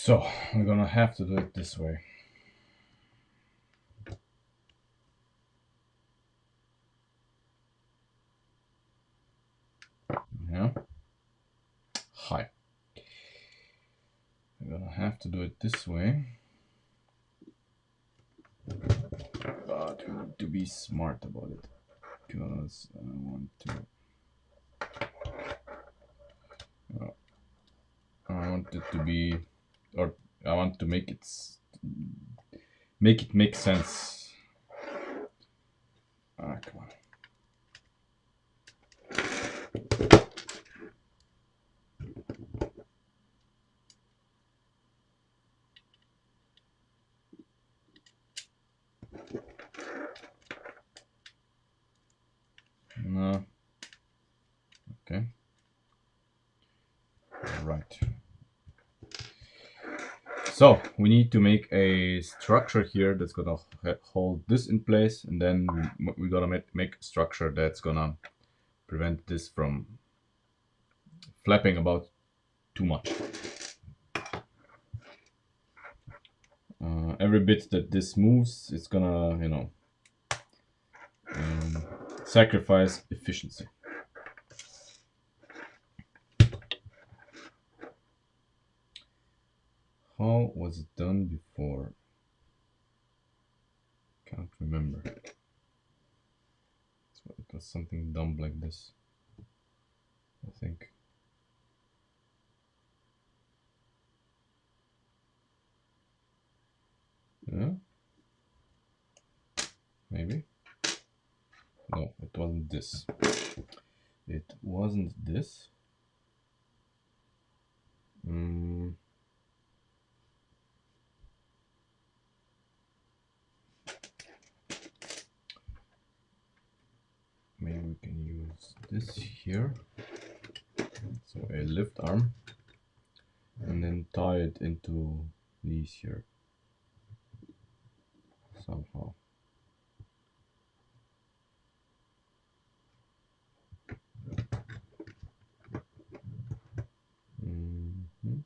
So we're gonna have to do it this way. Yeah. Hi. We're gonna have to do it this way. But we need to be smart about it. Because I want to I want it to be, or I want to make it make sense. Ah, come on. No. Okay. Right. So we need to make a structure here that's gonna hold this in place, and then we gotta make a structure that's gonna prevent this from flapping about too much. Every bit that this moves, it's gonna, sacrifice efficiency. How was it done before? Can't remember. So it was something dumb like this, I think. Yeah? Maybe? No, it wasn't this. It wasn't this. Mm. Maybe we can use this here. So a lift arm. And then tie it into these here. Somehow. Mm-hmm.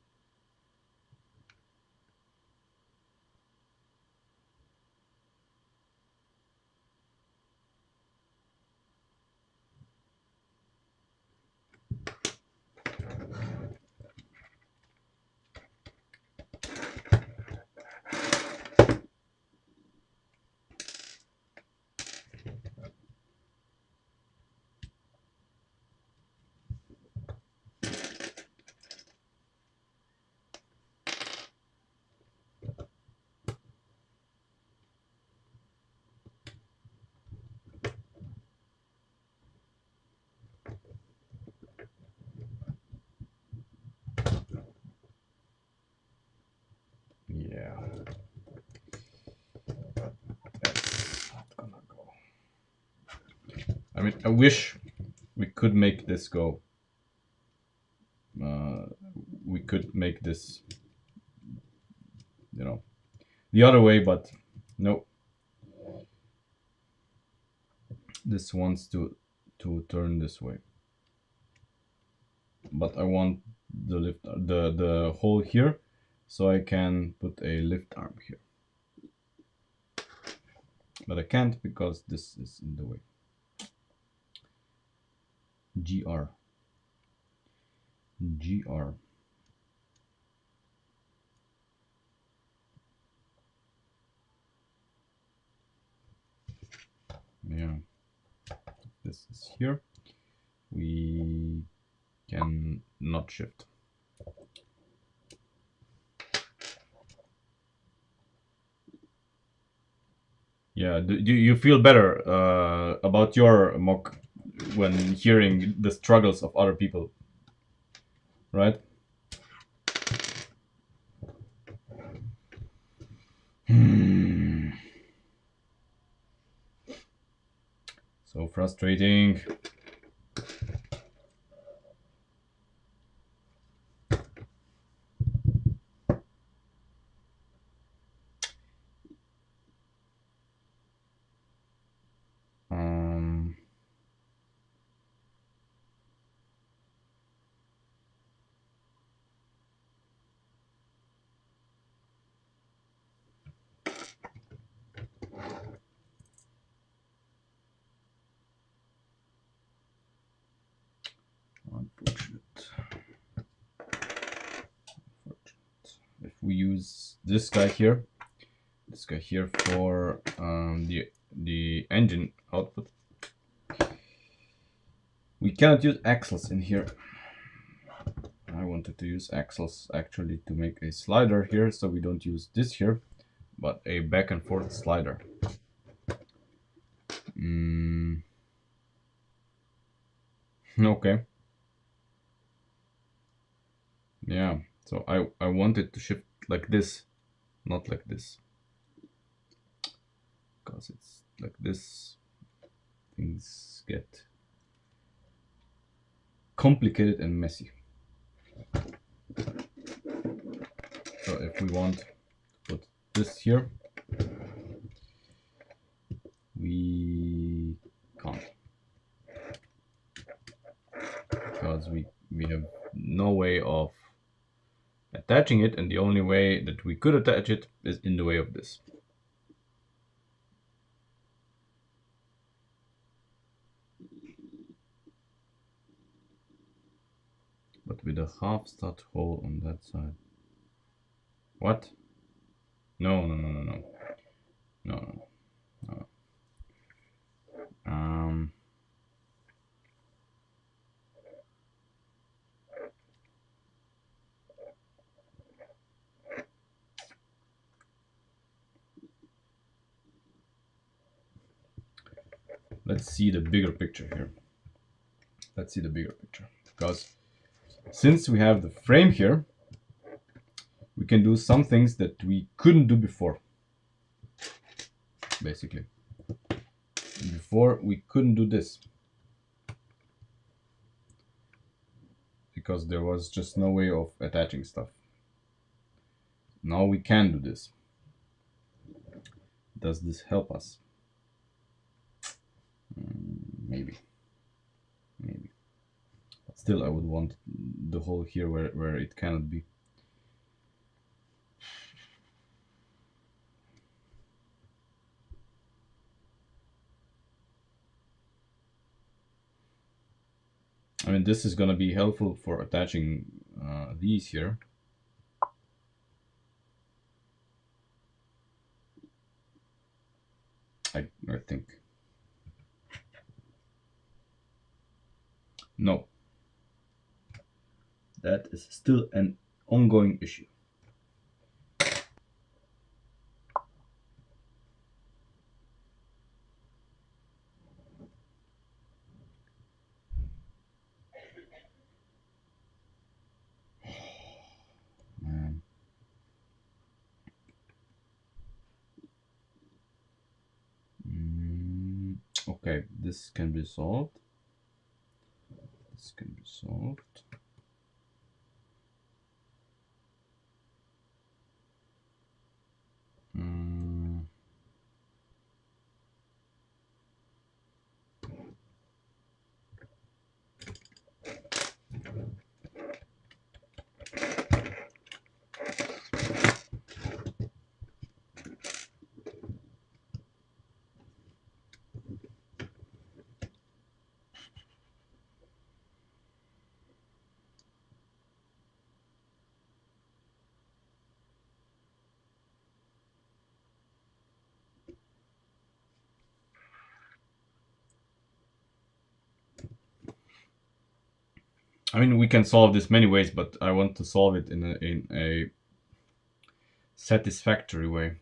Yeah. That's not gonna go. I mean, I wish we could make this go. We could make this, the other way, but no. This wants to turn this way. But I want the the hole here, so I can put a lift arm here. But I can't because this is in the way. GR. GR. Yeah. This is here. We can not shift. Yeah, do you feel better about your mock when hearing the struggles of other people, right? So frustrating. Um, Unfortunate. If we use this guy here for the engine output, we cannot use axles in here. I wanted to use axles actually to make a slider here, so we don't use this here, but a back and forth slider. Okay. Yeah, so I wanted to shift like this, not like this. Because it's like this, things get complicated and messy. So if we want to put this here, we can't, because we have no way of attaching it, and the only way that we could attach it is in the way of this. But with a half stud hole on that side. What? No. Let's see the bigger picture here. Let's see the bigger picture. Because since we have the frame here, we can do some things that we couldn't do before. Basically. Before we couldn't do this. Because there was just no way of attaching stuff. Now we can do this. Does this help us? Maybe. But still, I would want the hole here where it cannot be. I mean, this is gonna be helpful for attaching these here. I think. No. That is still an ongoing issue. Man. Okay, this can be solved. This can be solved. I mean, we can solve this many ways, but I want to solve it in a satisfactory way.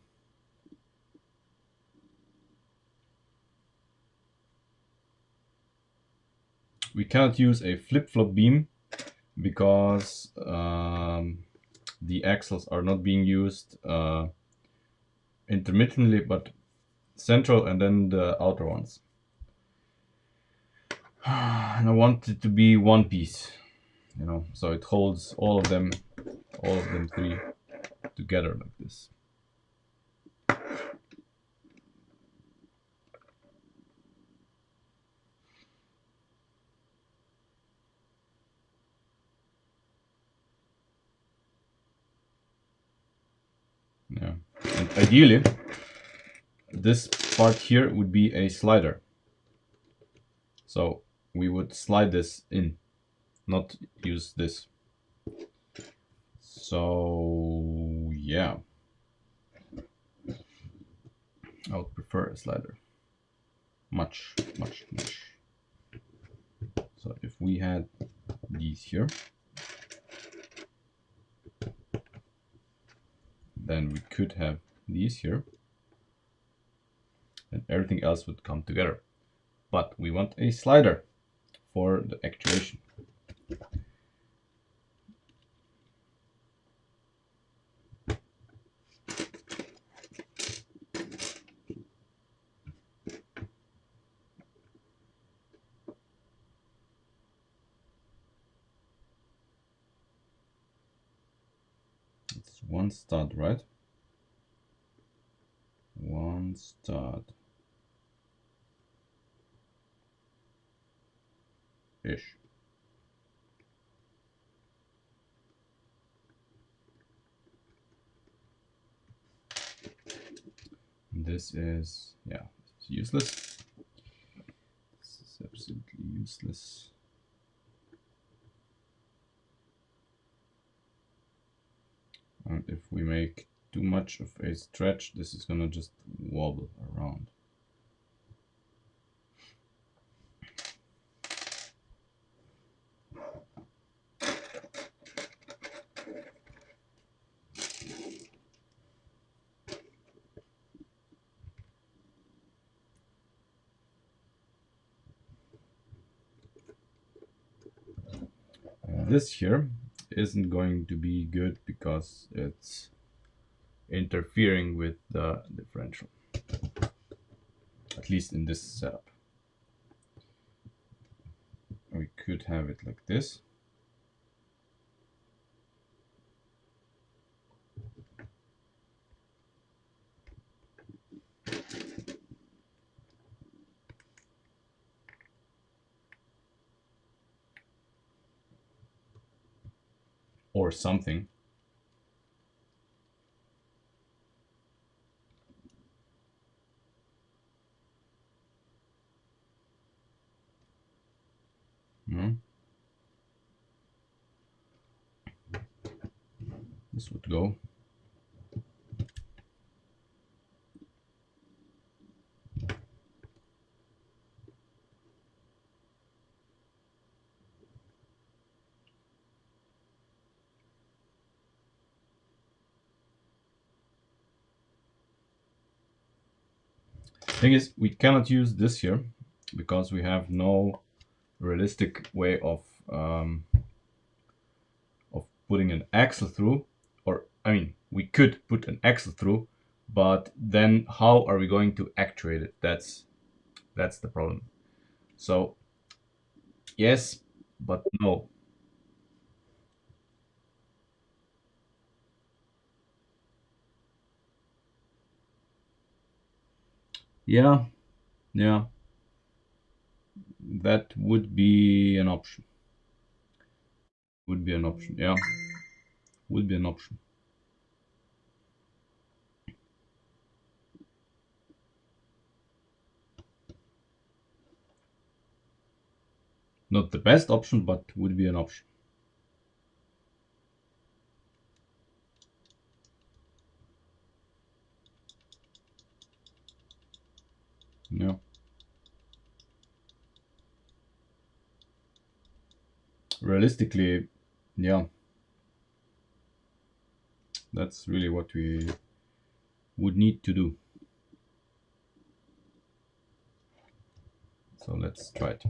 We cannot use a flip-flop beam because the axles are not being used intermittently, but central and then the outer ones. And I want it to be one piece, you know, so it holds all of them three together like this. Yeah, and ideally this part here would be a slider, so we would slide this in, not use this. So yeah, I would prefer a slider. Much. So if we had these here, then we could have these here, and everything else would come together. But we want a slider for the actuation. It's one stud, right? One stud ish. This is, yeah, it's useless. This is absolutely useless. And if we make too much of a stretch, this is gonna just wobble around. This here isn't going to be good because it's interfering with the differential, at least in this setup. We could have it like this. Or something. No? This would go. Thing is, we cannot use this here because we have no realistic way of putting an axle through. Or I mean, we could put an axle through, but then how are we going to actuate it? That's the problem. So yes, but no. Yeah, yeah, that would be an option. Would be an option. Yeah, would be an option. Not the best option, but would be an option. Yeah. Realistically, yeah, that's really what we would need to do. So let's try it.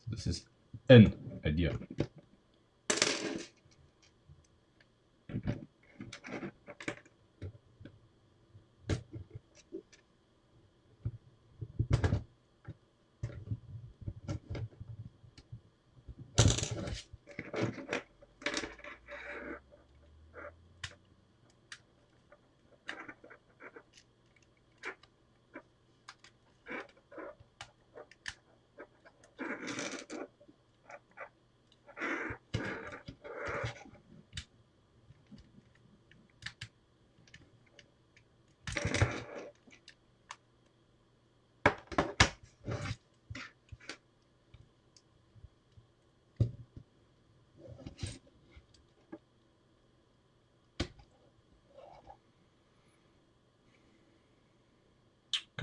This is an idea.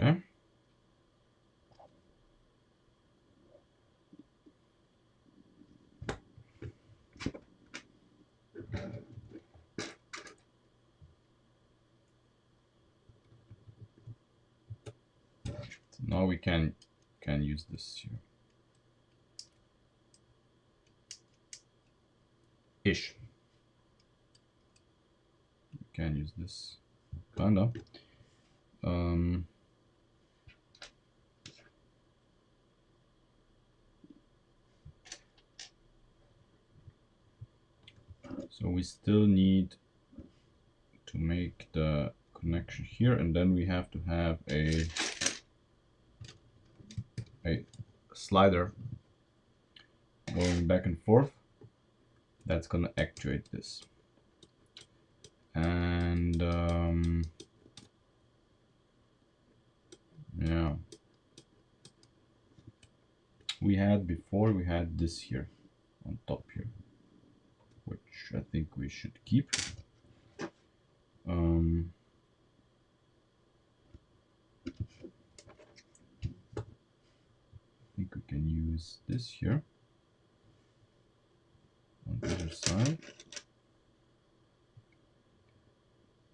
Okay. So now we can use this here. Ish. We can use this kinda. So we still need to make the connection here, and then we have to have a slider going back and forth that's gonna actuate this. And yeah, we had this here on top here, which I think we should keep. I think we can use this here on the other side,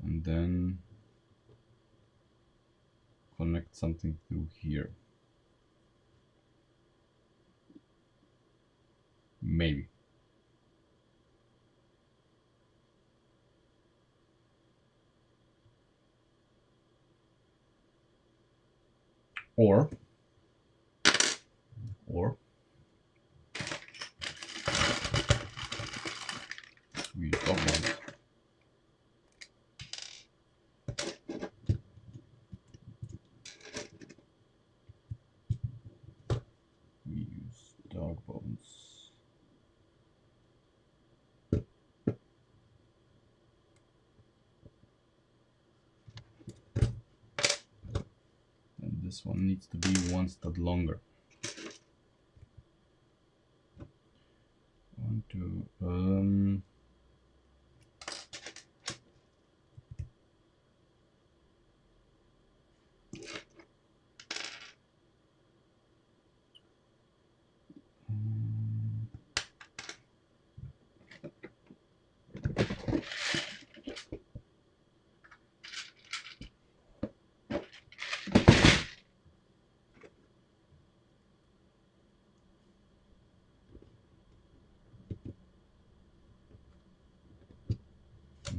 and then connect something through here. Maybe. Or we don't want. We use dog bones. And this one needs to be one stud longer. One, two,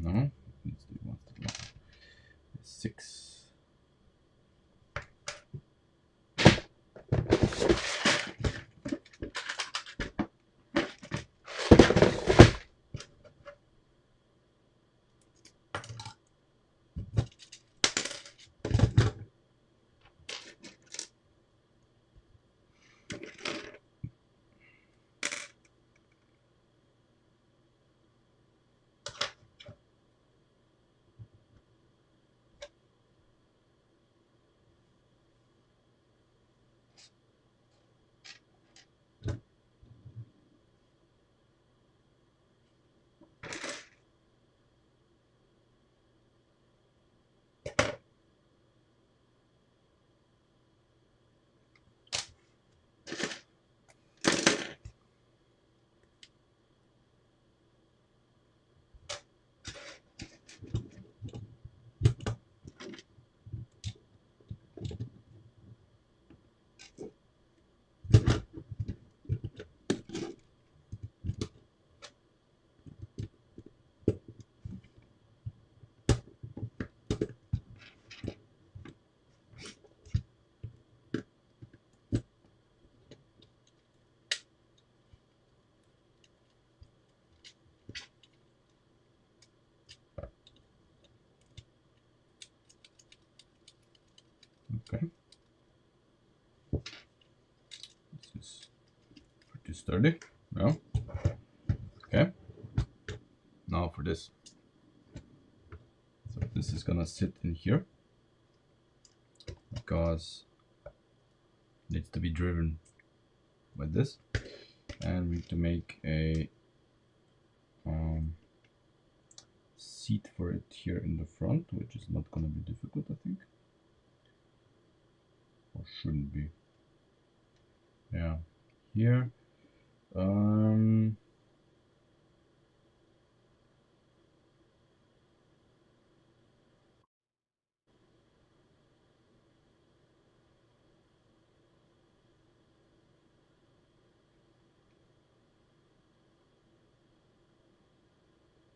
no, needs to be one stud longer. 6. Okay. This is pretty sturdy. No. Okay. Now for this. So this is gonna sit in here because it needs to be driven by this, and we need to make a seat for it here in the front, which is not gonna be difficult, I think, or shouldn't be. Yeah, here.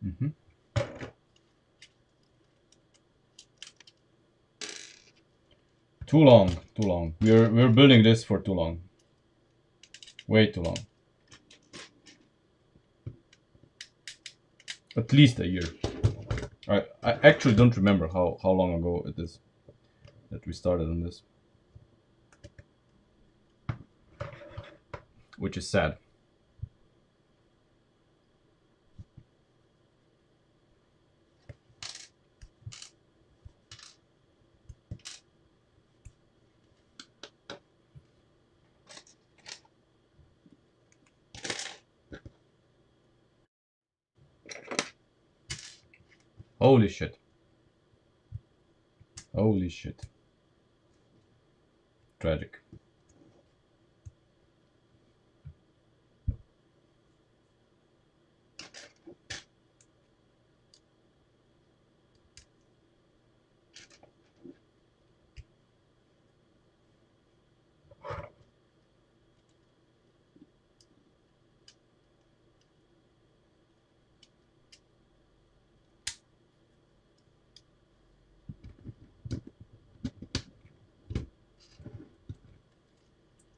Mhm. Too long, too long. We're building this for too long. Way too long. At least a year. I actually don't remember how long ago it is that we started on this, which is sad. Holy shit. Holy shit. Tragic.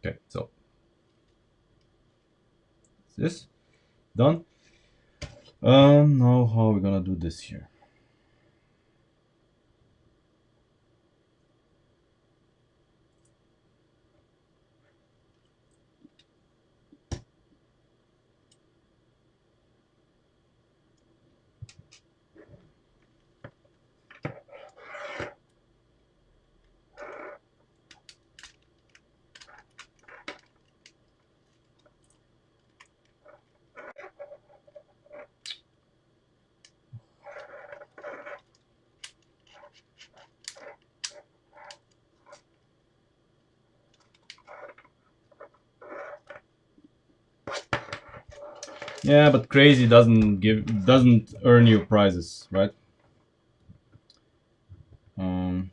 Okay, so this done. Now how are we gonna do this here? Yeah, but crazy doesn't earn you prizes, right? Um,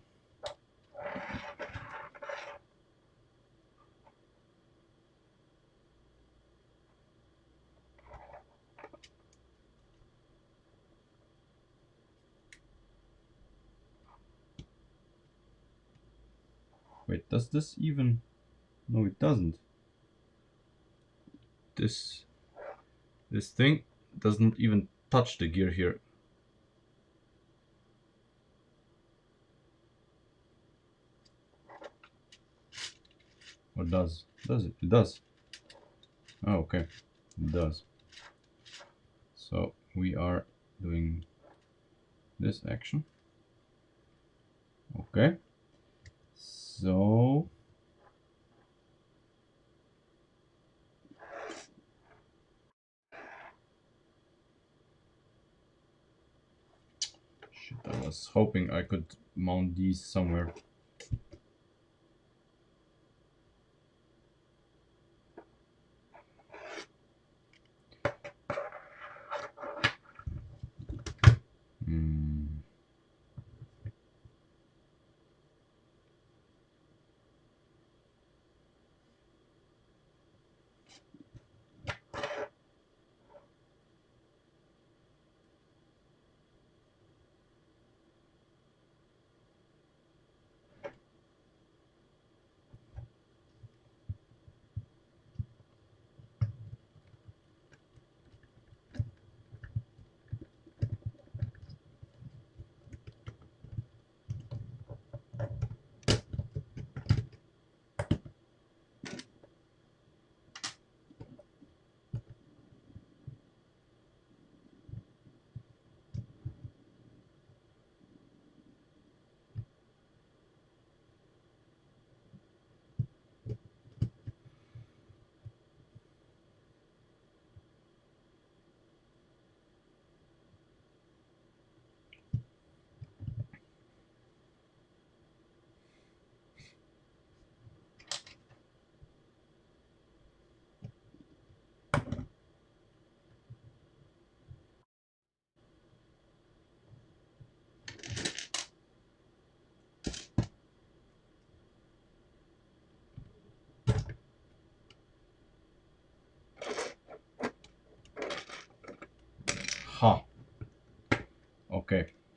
Wait, does this even? No, it doesn't. This this thing doesn't even touch the gear here. Or does? Does it? It does. Oh, okay. It does. So we are doing this action. Okay. So shit, I was hoping I could mount these somewhere. Hmm.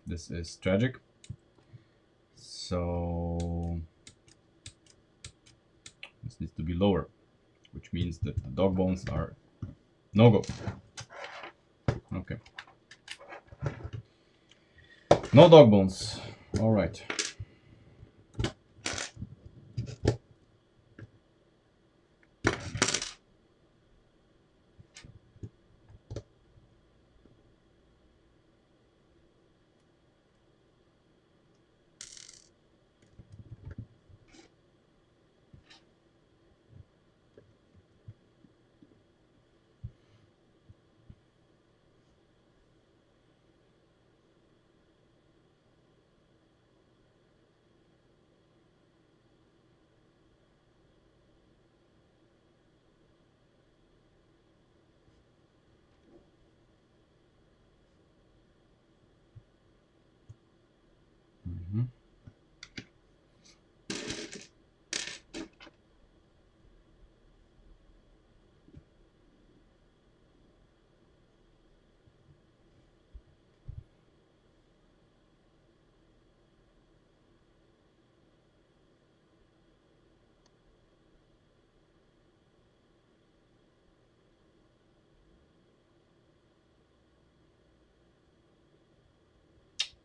This is tragic. So this needs to be lower, which means that the dog bones are no go. Okay. No dog bones. All right. Mm-hmm.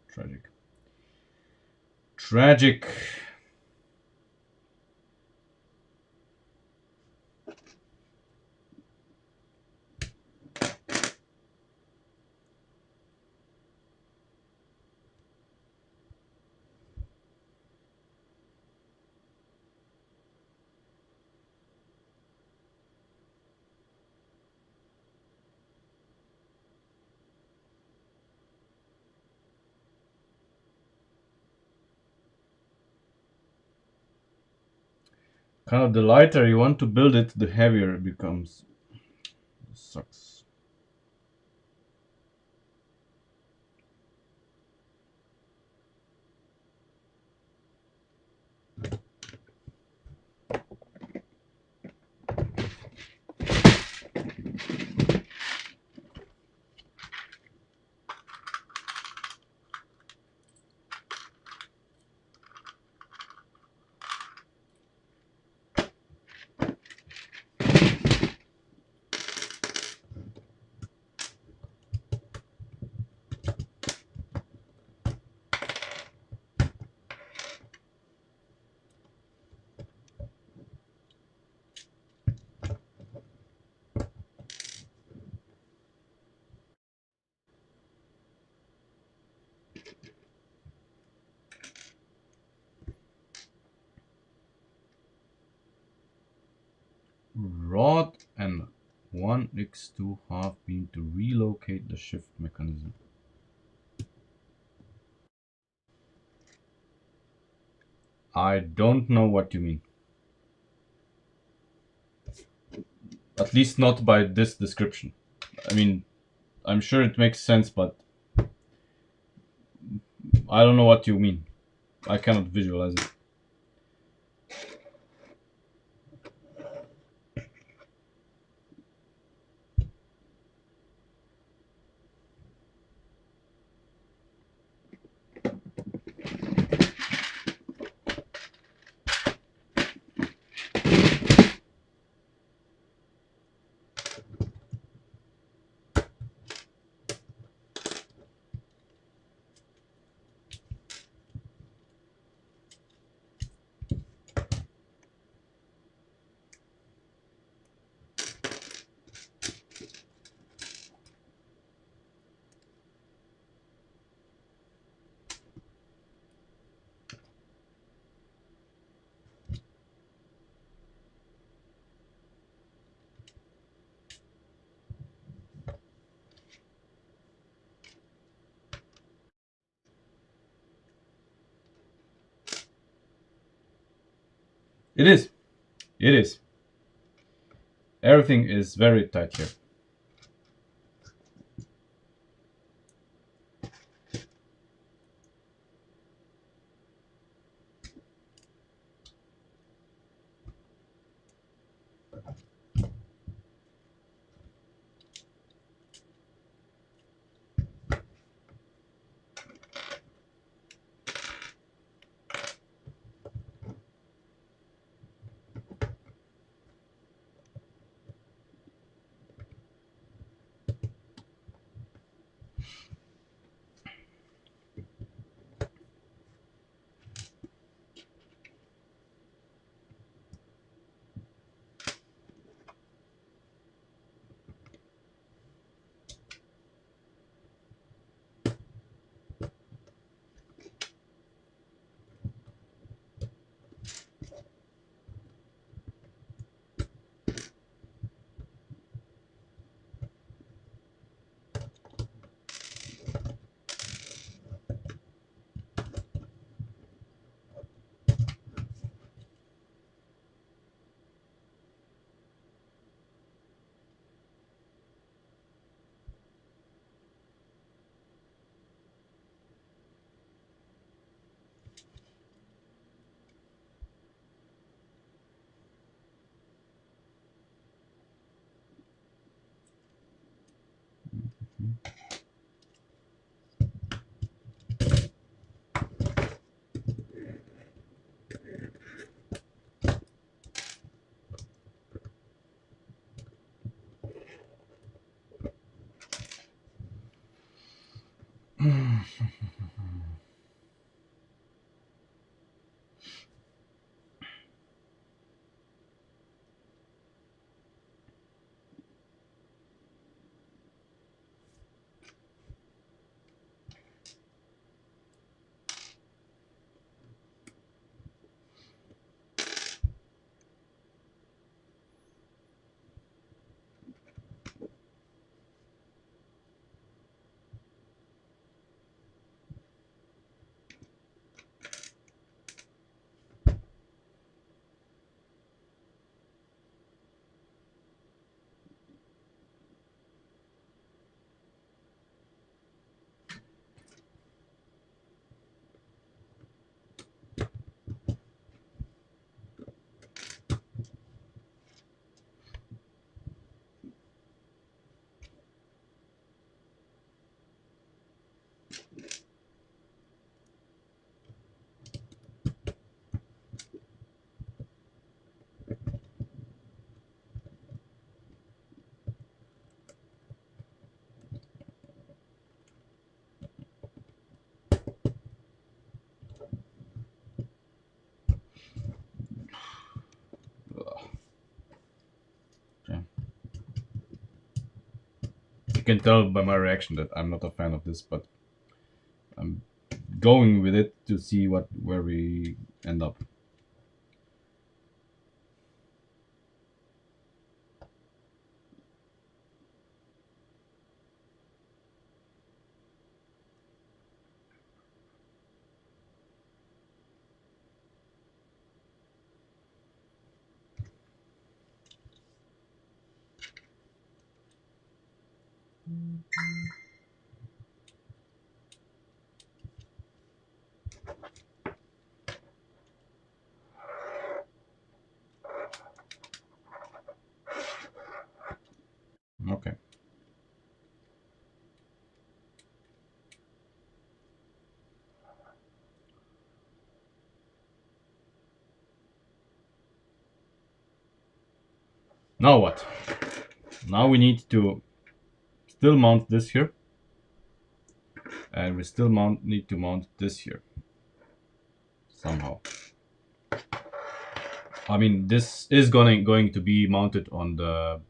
Tragic. Tragic. Kind of the lighter you want to build it, the heavier it becomes. This sucks. Rod and 1x2 half beam to relocate the shift mechanism. I don't know what you mean. At least not by this description. I mean, I'm sure it makes sense, but I don't know what you mean. I cannot visualize it. It is. It is. Everything is very tight here. can tell by my reaction that I'm not a fan of this, but I'm going with it to see where we end up. Okay. Now what? Now we need to still mount this here, and we still need to mount this here somehow. I mean, this is going to be mounted on the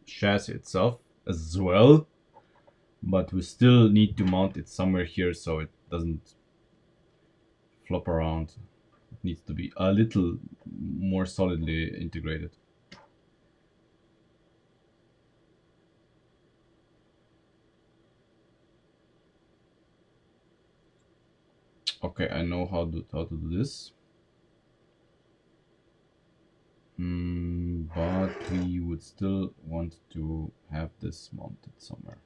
chassis itself as well, but we still need to mount it somewhere here so it doesn't flop around. It needs to be a little more solidly integrated. Okay, I know how to do this. But we would still want to have this mounted somewhere.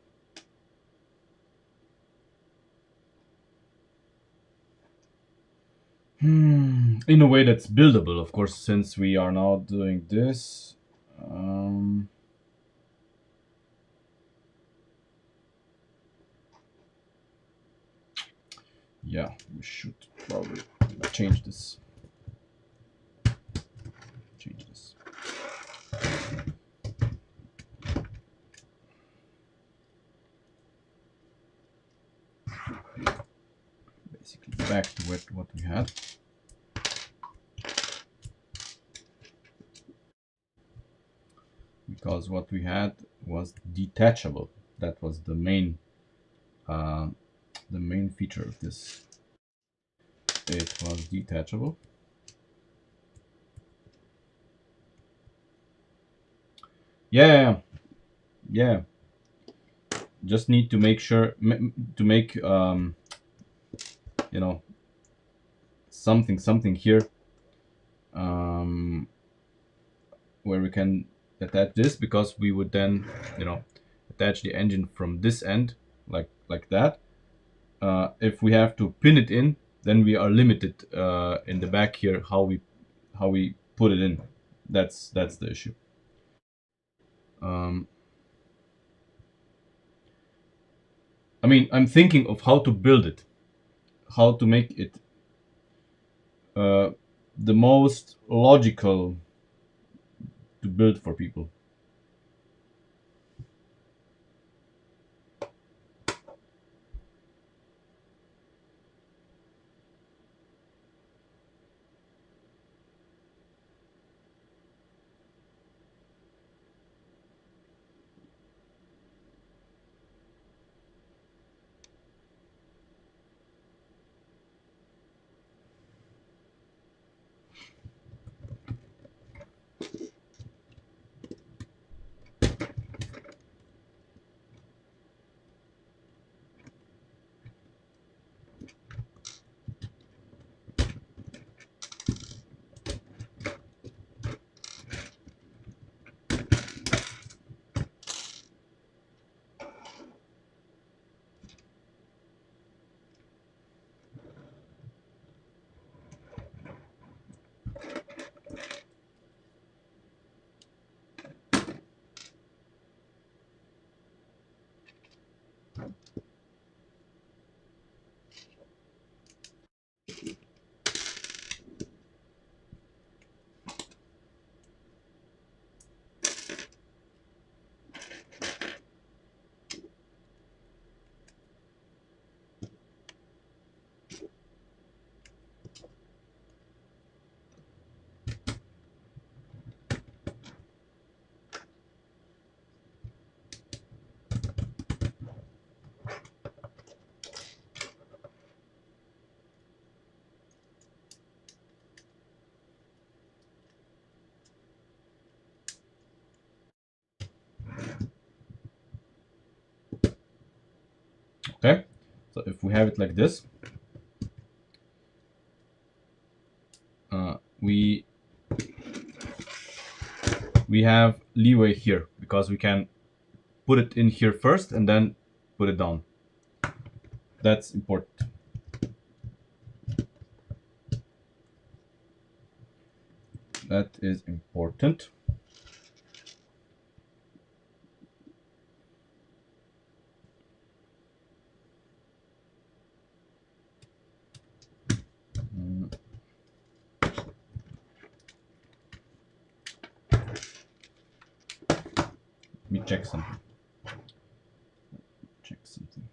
In a way that's buildable, of course, since we are now doing this. Yeah, we should probably change this. Change this. Basically back to what we had. Because what we had was detachable. That was uh, the main feature of this. It was detachable. Yeah, yeah. Just need to make sure to make you know, something here where we can attach this, because we would then, you know, attach the engine from this end like that. If we have to pin it in, then we are limited in the back here how we put it in. That's the issue. um, I mean, I'm thinking of how to build it, how to make it uh, the most logical to build for people. Okay, so if we have it like this, we have leeway here because we can put it in here first and then put it down. That's important. That is important. Let me check something. Check something.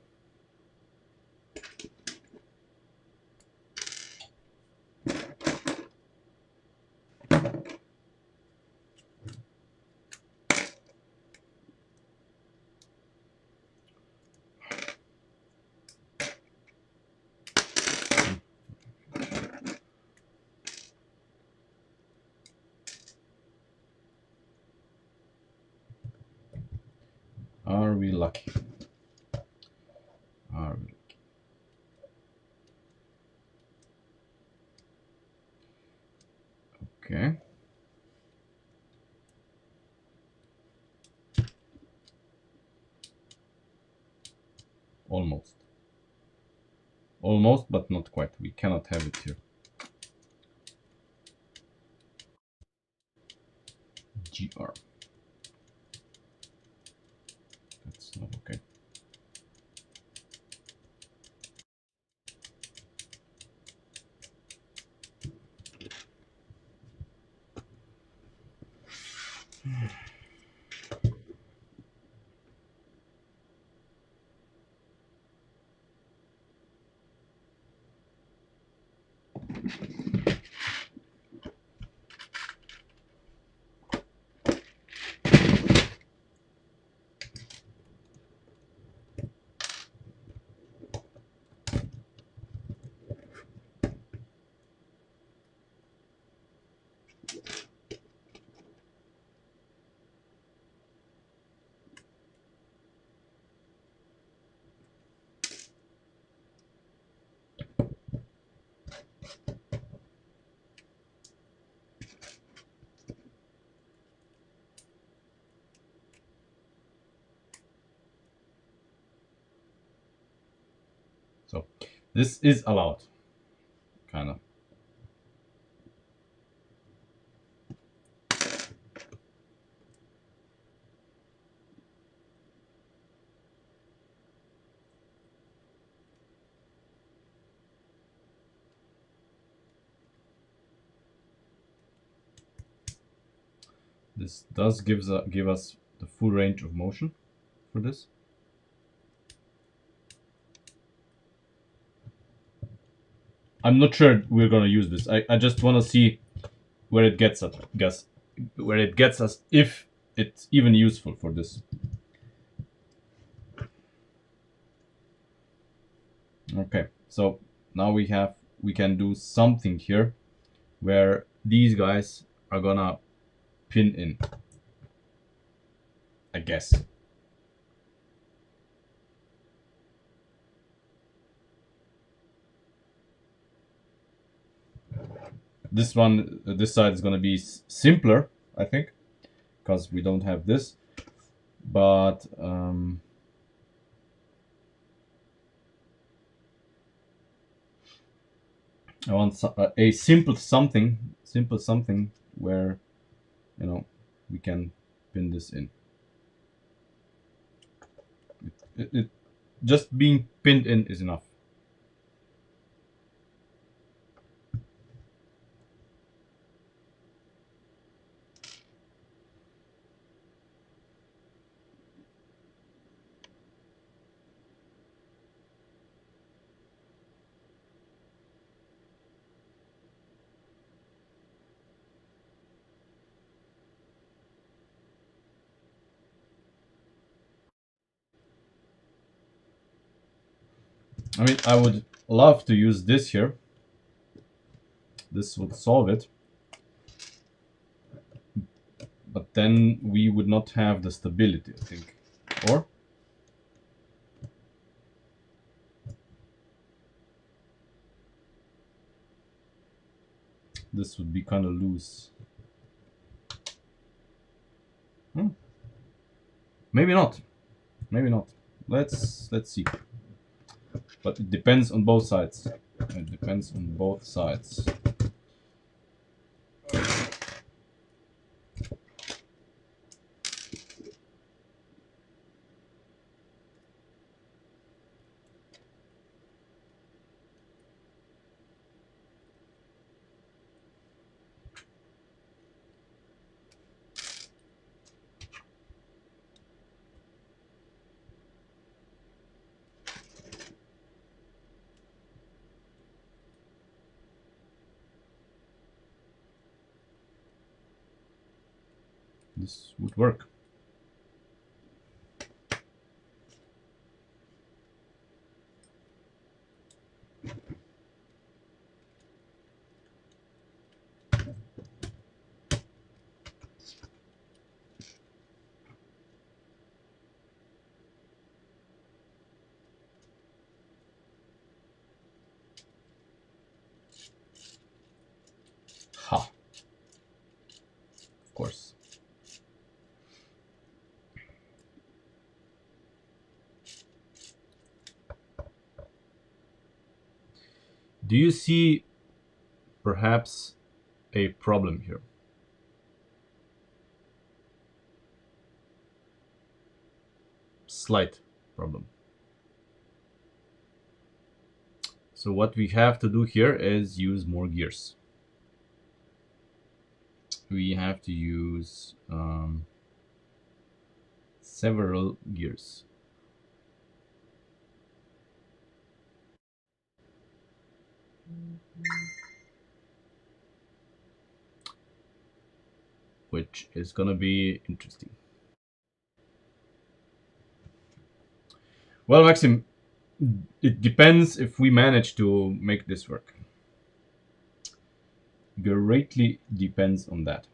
Are we lucky? Are we lucky? Okay. Almost. Almost, but not quite. We cannot have it here. GR. That's not okay. So this is allowed, kind of. This does give us the full range of motion for this. I'm not sure we're gonna use this. I just want to see where it gets us. Where it gets us, if it's even useful for this. Okay, so now we can do something here where these guys are gonna pin in, I guess. This side is gonna be simpler, I think, because we don't have this. But I want a simple something where, you know, we can pin this in. It just being pinned in is enough. I mean, I would love to use this here. This would solve it. But then we would not have the stability, I think. Or? this would be kind of loose. Hmm. Maybe not. Maybe not. Let's see. But it depends on both sides. It depends on both sides. This would work. Ha. Of course. Do you see perhaps a problem here? Slight problem. So what we have to do here is use more gears. We have to use several gears. Which is gonna be interesting. Well, Maxim, it depends if we manage to make this work. Greatly depends on that.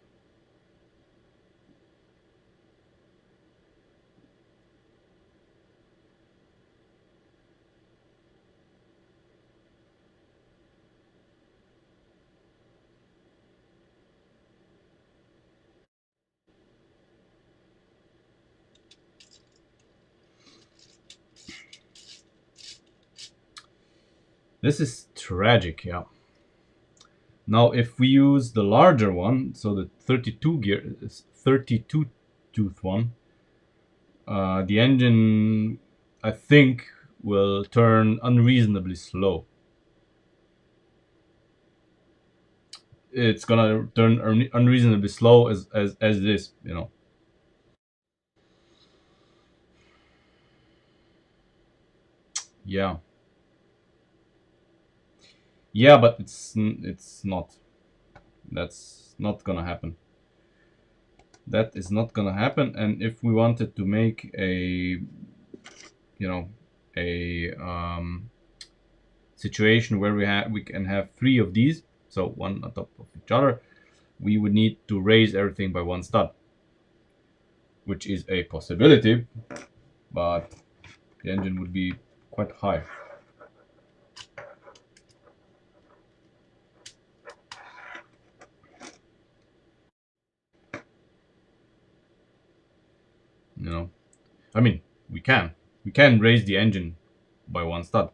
This is tragic, yeah. Now, if we use the larger one, so the 32 tooth one, the engine, I think, will turn unreasonably slow. It's gonna turn unreasonably slow as this, you know. Yeah, yeah, but it's not. That's not gonna happen. That is not gonna happen. And if we wanted to make a, you know, a situation where we can have three of these, so one on top of each other, we would need to raise everything by one stud, which is a possibility, but the engine would be quite high. You know, I mean, we can raise the engine by one stud,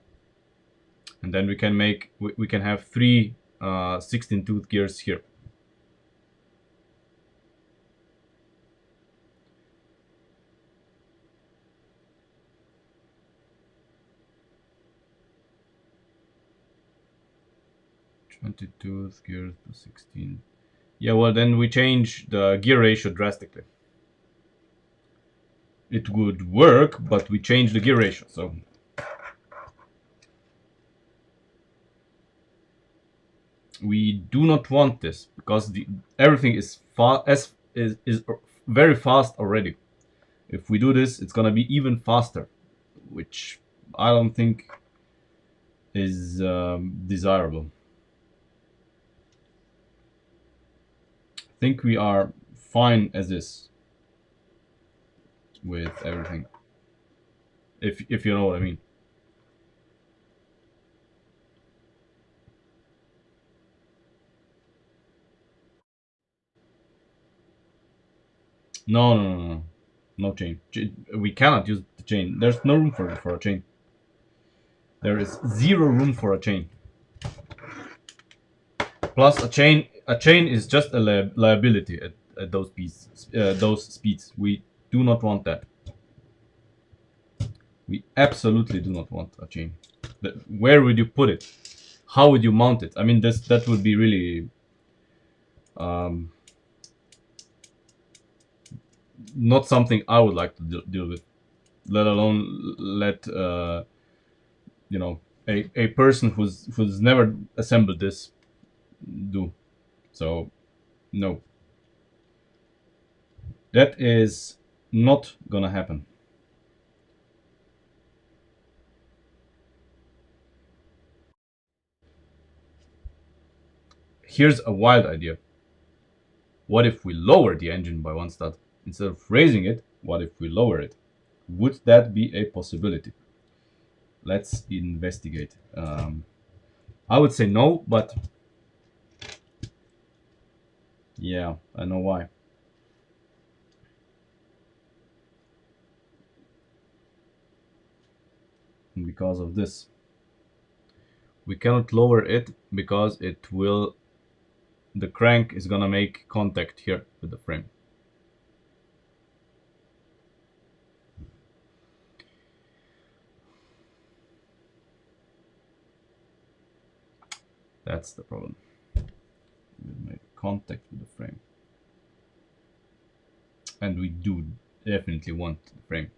and then we can have three 16 tooth gears here. Tooth gears to 16. Yeah, well then we change the gear ratio drastically. It would work, but we change the gear ratio, so we do not want this because everything is is very fast already. If we do this, it's gonna be even faster, which I don't think is desirable. I think we are fine as is with everything. If you know what I mean. No, no, no, no, no chain. We cannot use the chain. There's no room for a chain. There is zero room for a chain. Plus, a chain is just a liability at those speeds. We do not want that. We absolutely do not want a chain. Where would you put it? How would you mount it? I mean, that would be really um, not something I would like to deal with. Let alone let you know a person who's never assembled this do. So no, that is not gonna happen. Here's a wild idea. What if we lower the engine by 1 stud? Instead of raising it, what if we lower it? Would that be a possibility? Let's investigate. I would say no, but yeah, I know why. And because of this. We cannot lower it because it will, the crank is gonna make contact here with the frame. That's the problem. We'll make contact with the frame. And we do definitely want the frame.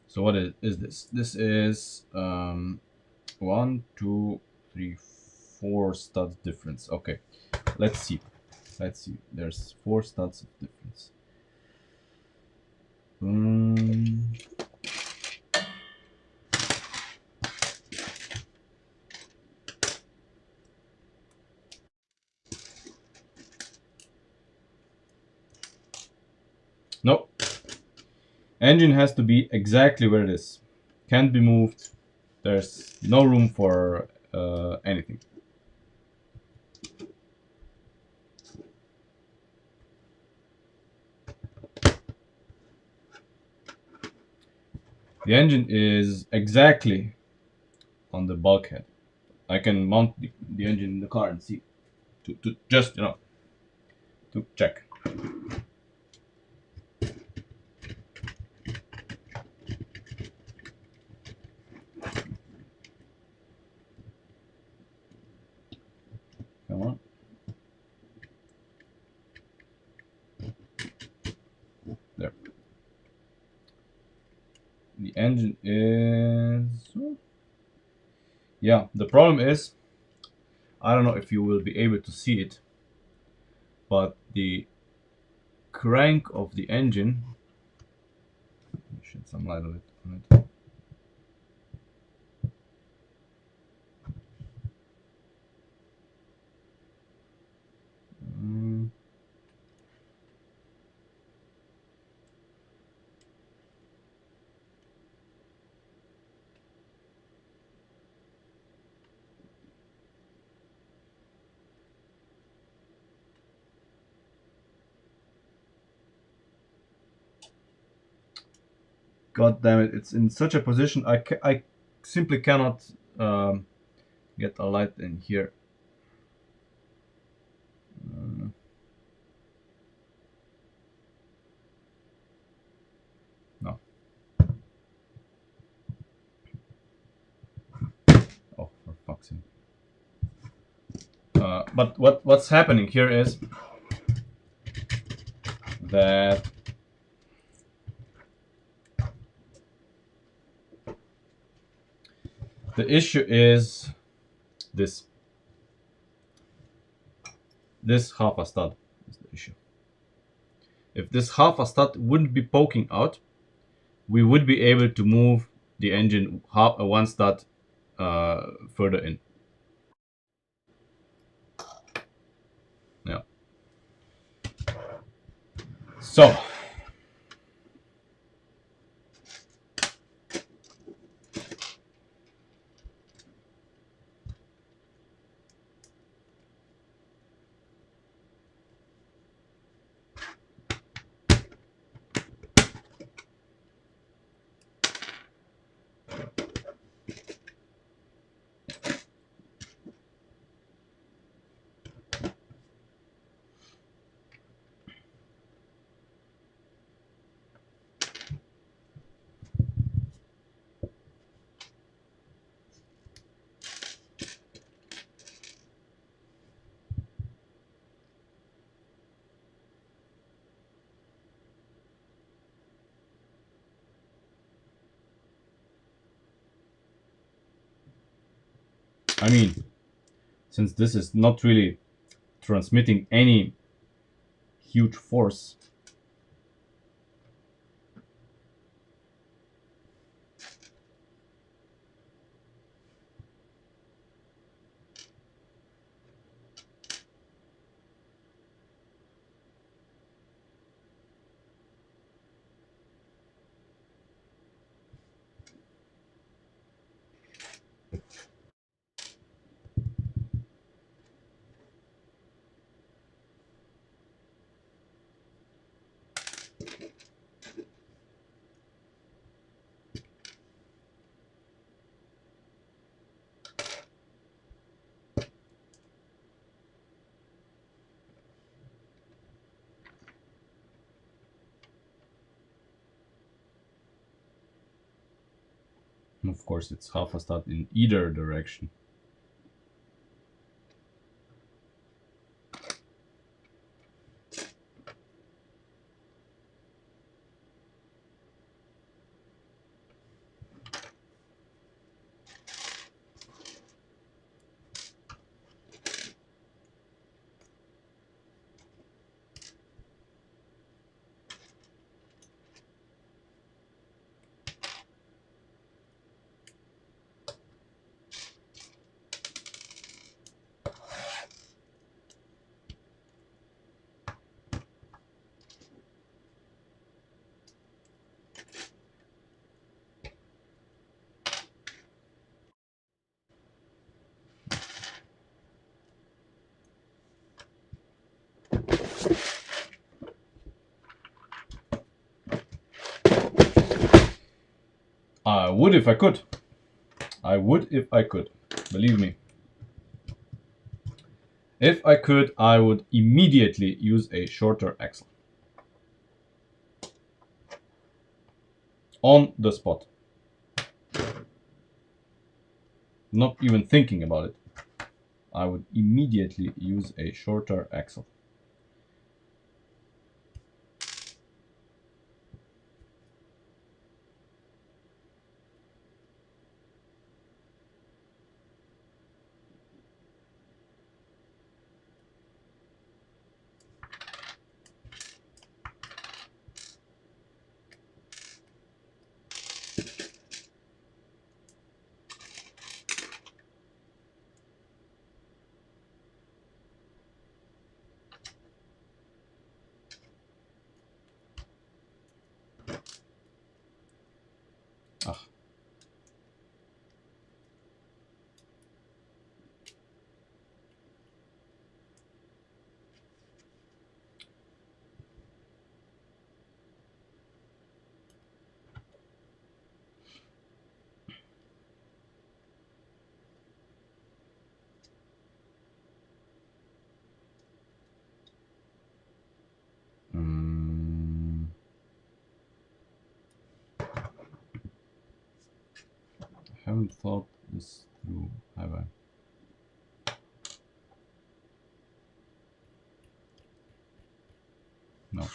So what is this? This is 1, 2, 3, 4 studs difference. Okay, let's see. Let's see. There's 4 studs of difference. No, engine has to be exactly where it is. Can't be moved. There's no room for anything. The engine is exactly on the bulkhead. I can mount the engine in the car and see. To just, to check. Come on. There. The engine is... Yeah, the problem is, I don't know if you will be able to see it, but the crank of the engine... Shed some light on it. God damn it! It's in such a position I simply cannot get a light in here. No. Oh, for fuck's sake. But what's happening here is that the issue is this. This half a stud is the issue. If this half a stud wouldn't be poking out, we would be able to move the engine 1 stud further in. Yeah. So I mean, since this is not really transmitting any huge force, and of course it's half a stat in either direction. I would if I could. I would if I could. Believe me. If I could, I would immediately use a shorter axle. On the spot. Not even thinking about it. I would immediately use a shorter axle. Ah. I haven't thought this through, have I? No,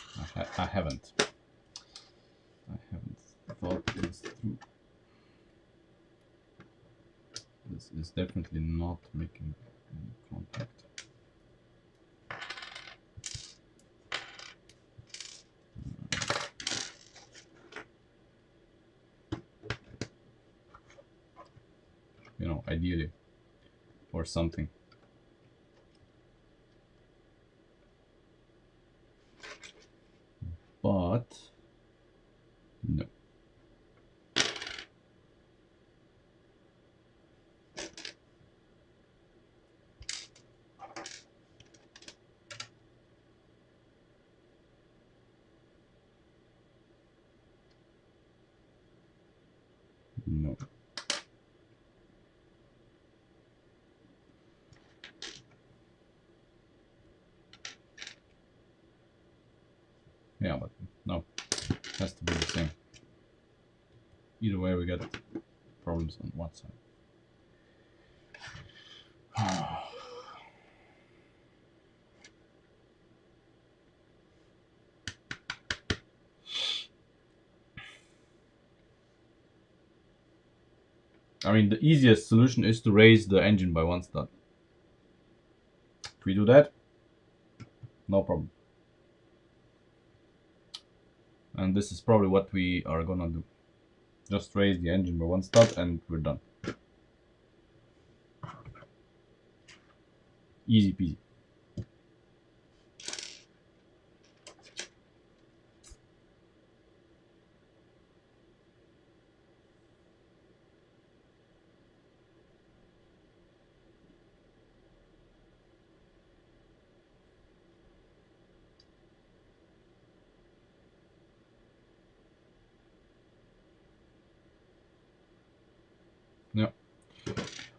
I haven't. I haven't thought this through. This is definitely not making any contact. You know, ideally, or something. But no. No. Yeah, but no. It has to be the same. Either way, we got problems on one side. I mean, the easiest solution is to raise the engine by 1 stud. If we do that, no problem. And this is probably what we are gonna do. Just raise the engine by 1 stud and we're done. Easy peasy. Yeah.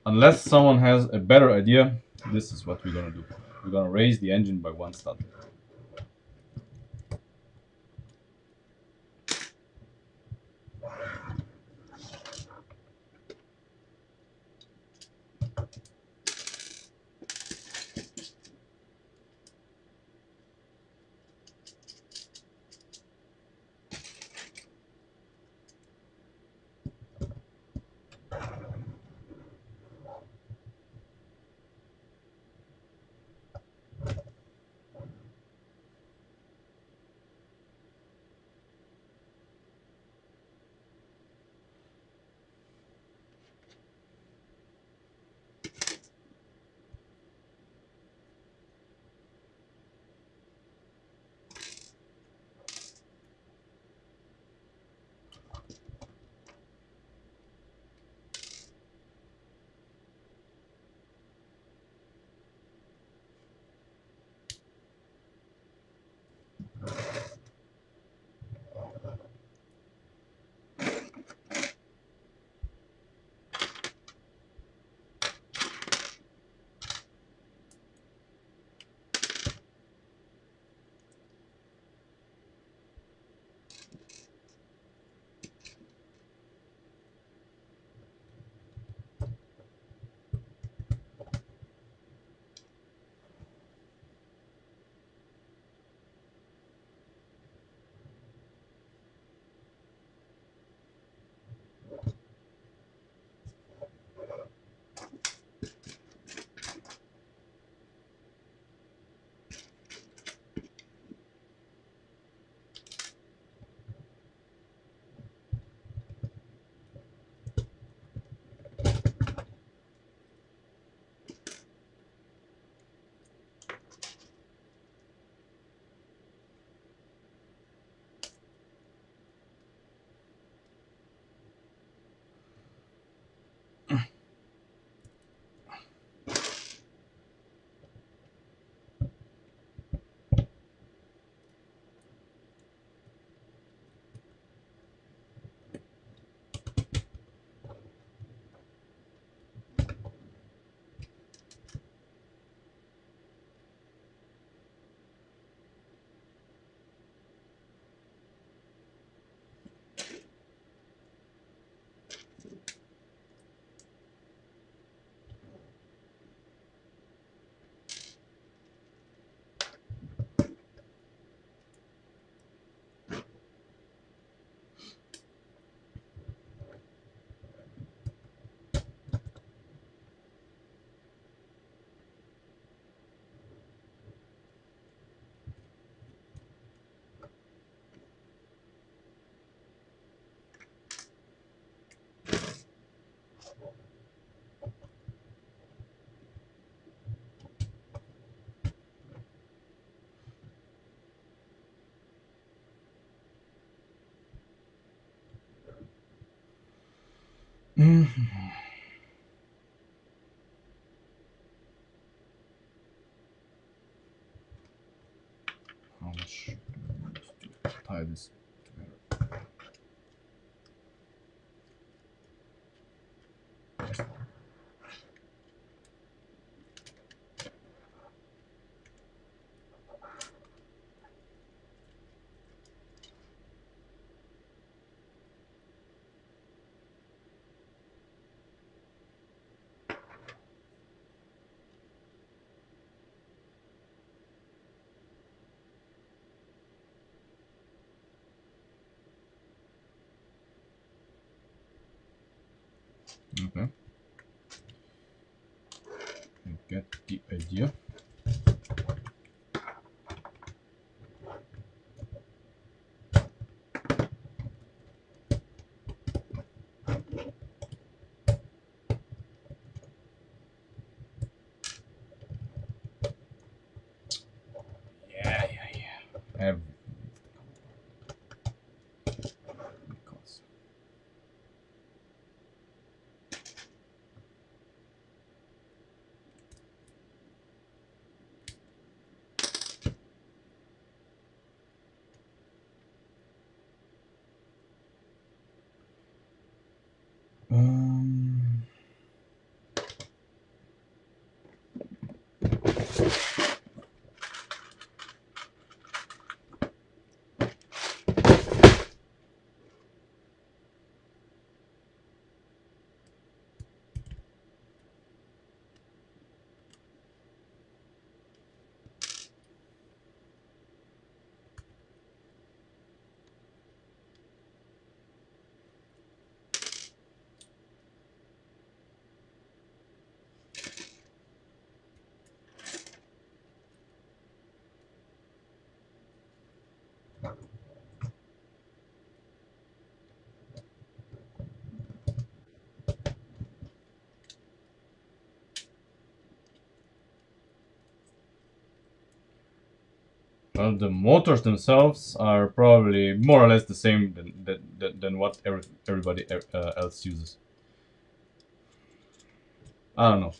Unless someone has a better idea, this is what we're gonna do. We're gonna raise the engine by 1 stud. How much do we need to tie this together? Okay, I get the idea. Yeah, yeah, yeah. Every cost. Um, well, the motors themselves are probably more or less the same than what everybody else uses. I don't know.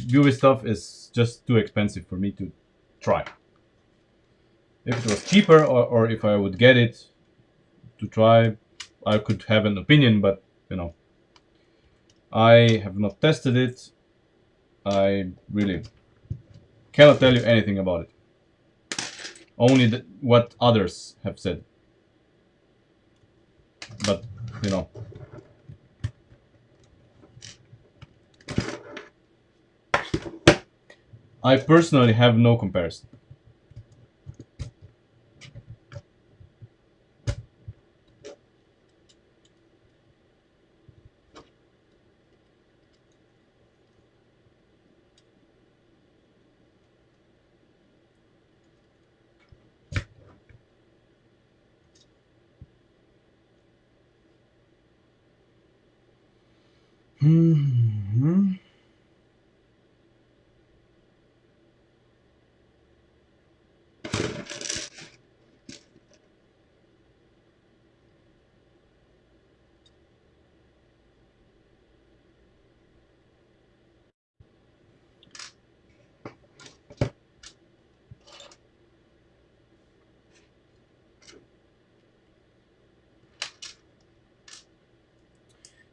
UV stuff is just too expensive for me to try. If it was cheaper, or if I would get it to try, I could have an opinion, but you know, I have not tested it. I really cannot tell you anything about it. Only what others have said. But, you know, I personally have no comparison. Hmm.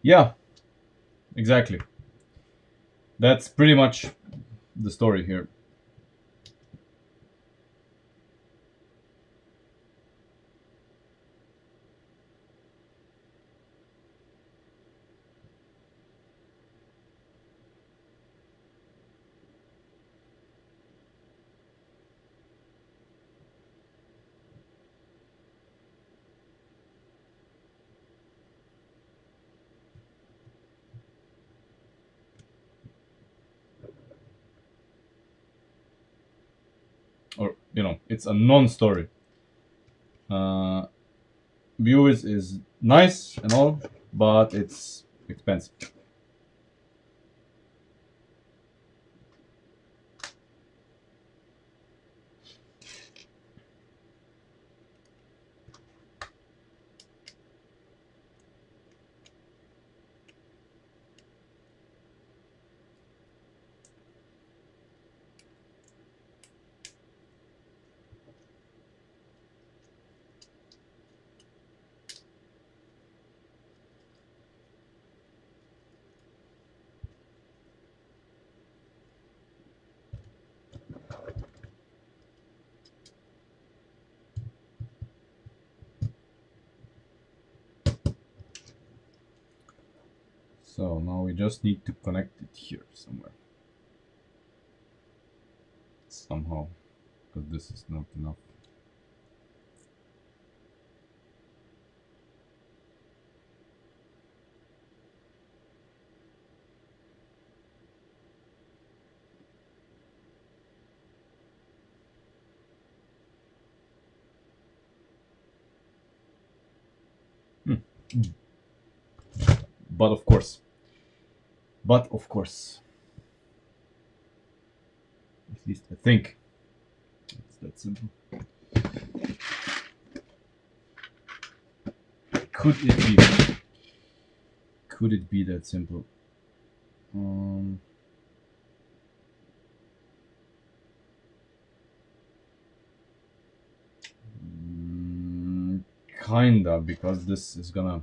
Yeah, exactly. That's pretty much the story here. Or, you know, it's a non-story. Uh, Viewers is nice and all, but it's expensive. So now we just need to connect it here somewhere. Somehow. Because this is not enough. But of course, at least I think it's that simple. Could it be? Could it be that simple? Um, Kinda, because this is gonna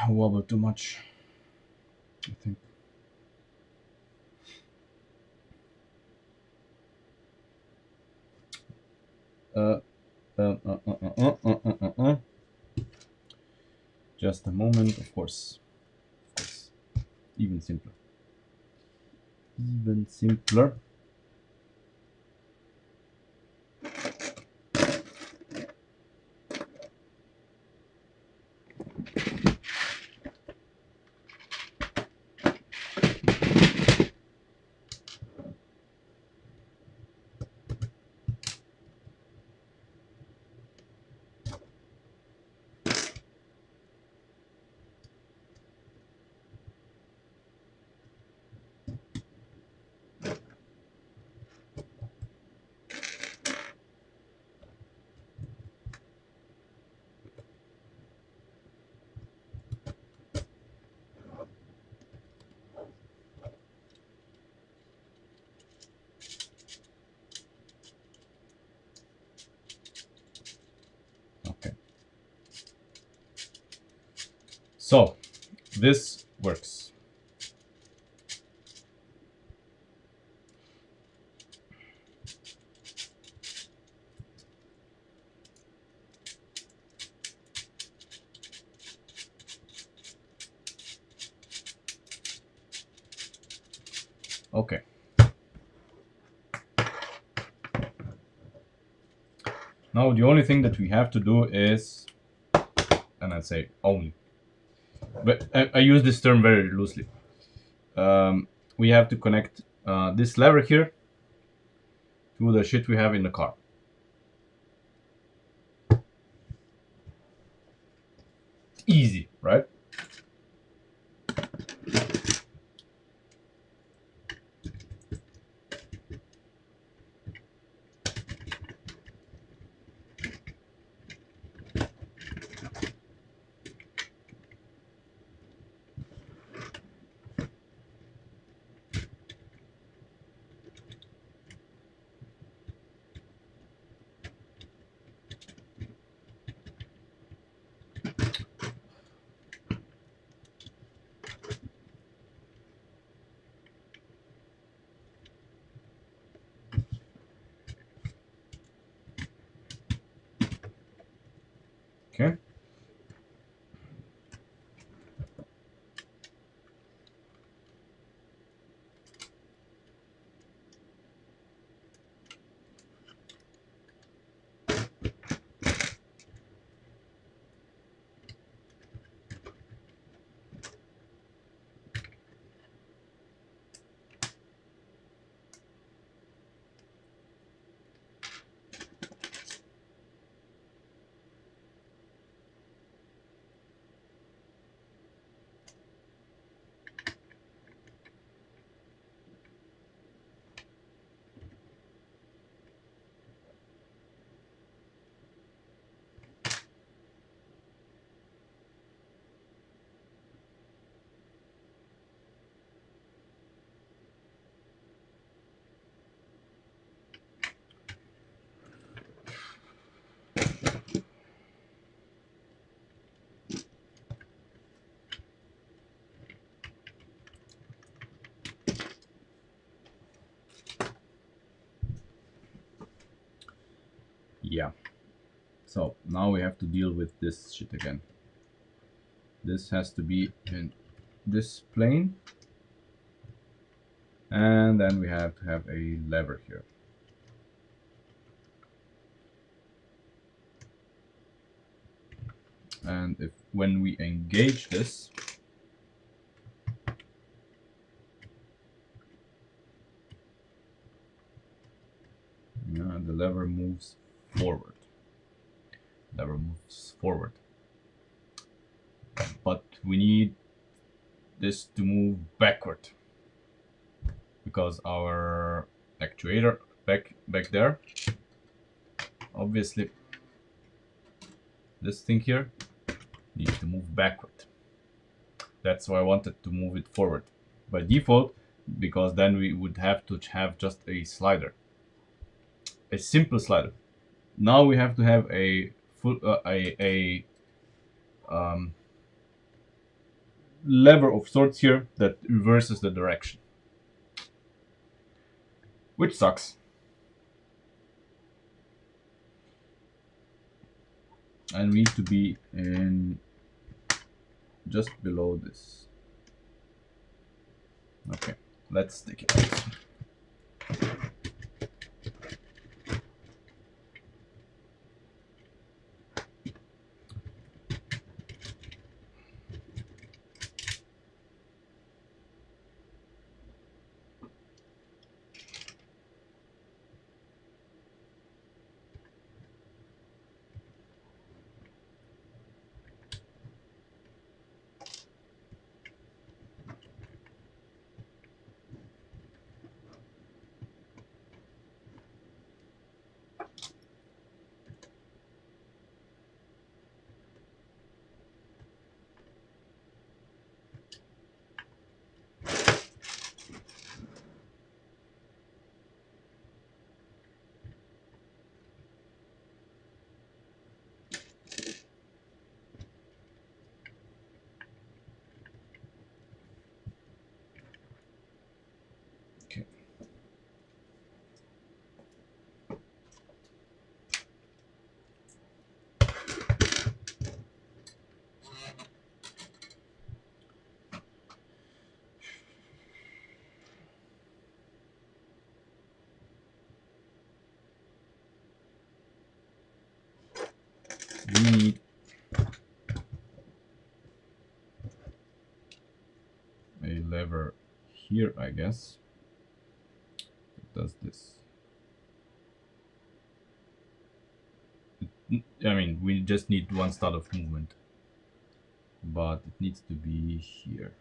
wobble too much, I think. Uh, uh, uh, uh, uh, uh, uh, uh, uh. Just a moment, of course. Of course. Even simpler. Even simpler. Okay. So, this works. Okay. Now the only thing that we have to do is, and I say only, but I use this term very loosely. We have to connect this lever here to the shit we have in the car. Easy, right? Okay. Yeah. So now we have to deal with this shit again. This has to be in this plane, and then we have to have a lever here. And if when we engage this, the lever moves forward. Lever moves forward. but we need this to move backward because our actuator back there, obviously this thing here needs to move backward. That's why I wanted to move it forward by default, because then we would have to have just a slider, a simple slider. Now we have to have a full um, lever of sorts here that reverses the direction, which sucks. And we need to be in just below this. Okay, let's stick it out. Okay. We need a lever here, I guess. It does this. I mean, we just need one start of movement, but it needs to be here.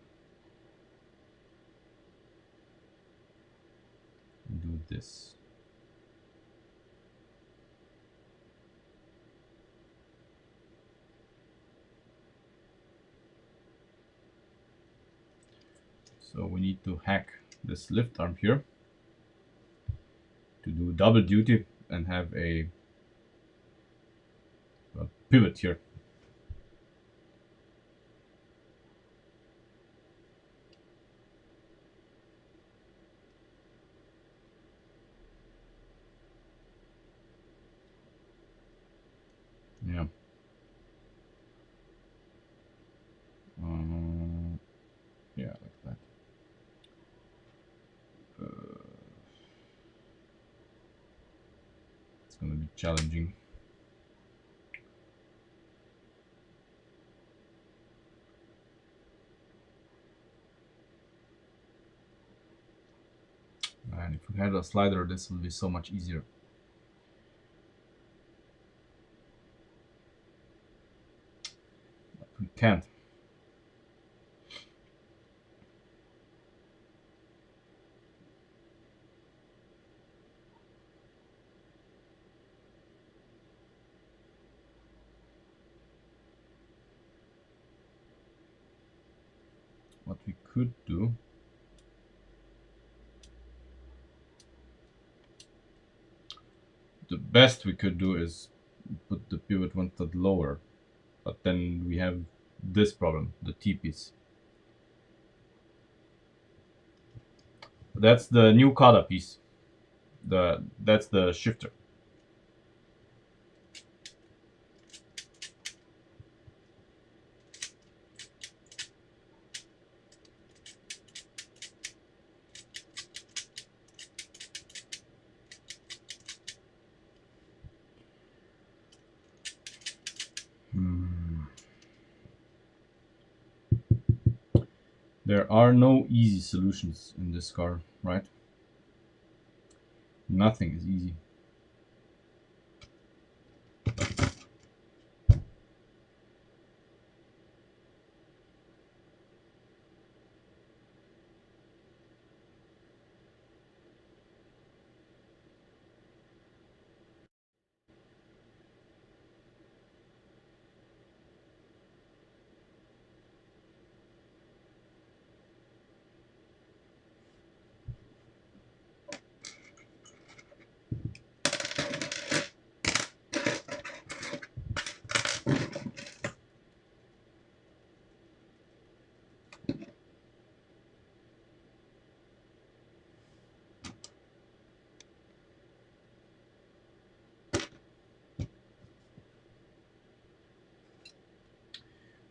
Do this. So we need to hack this lift arm here to do double duty and have a pivot here. Yeah. Yeah, like that. It's gonna be challenging. And if we had a slider, this would be so much easier. But we can't. What we could do, the best we could do is put the pivot one step lower, but then we have this problem, the T-piece. That's the new kata piece. That's the shifter. There are no easy solutions in this car, right? Nothing is easy.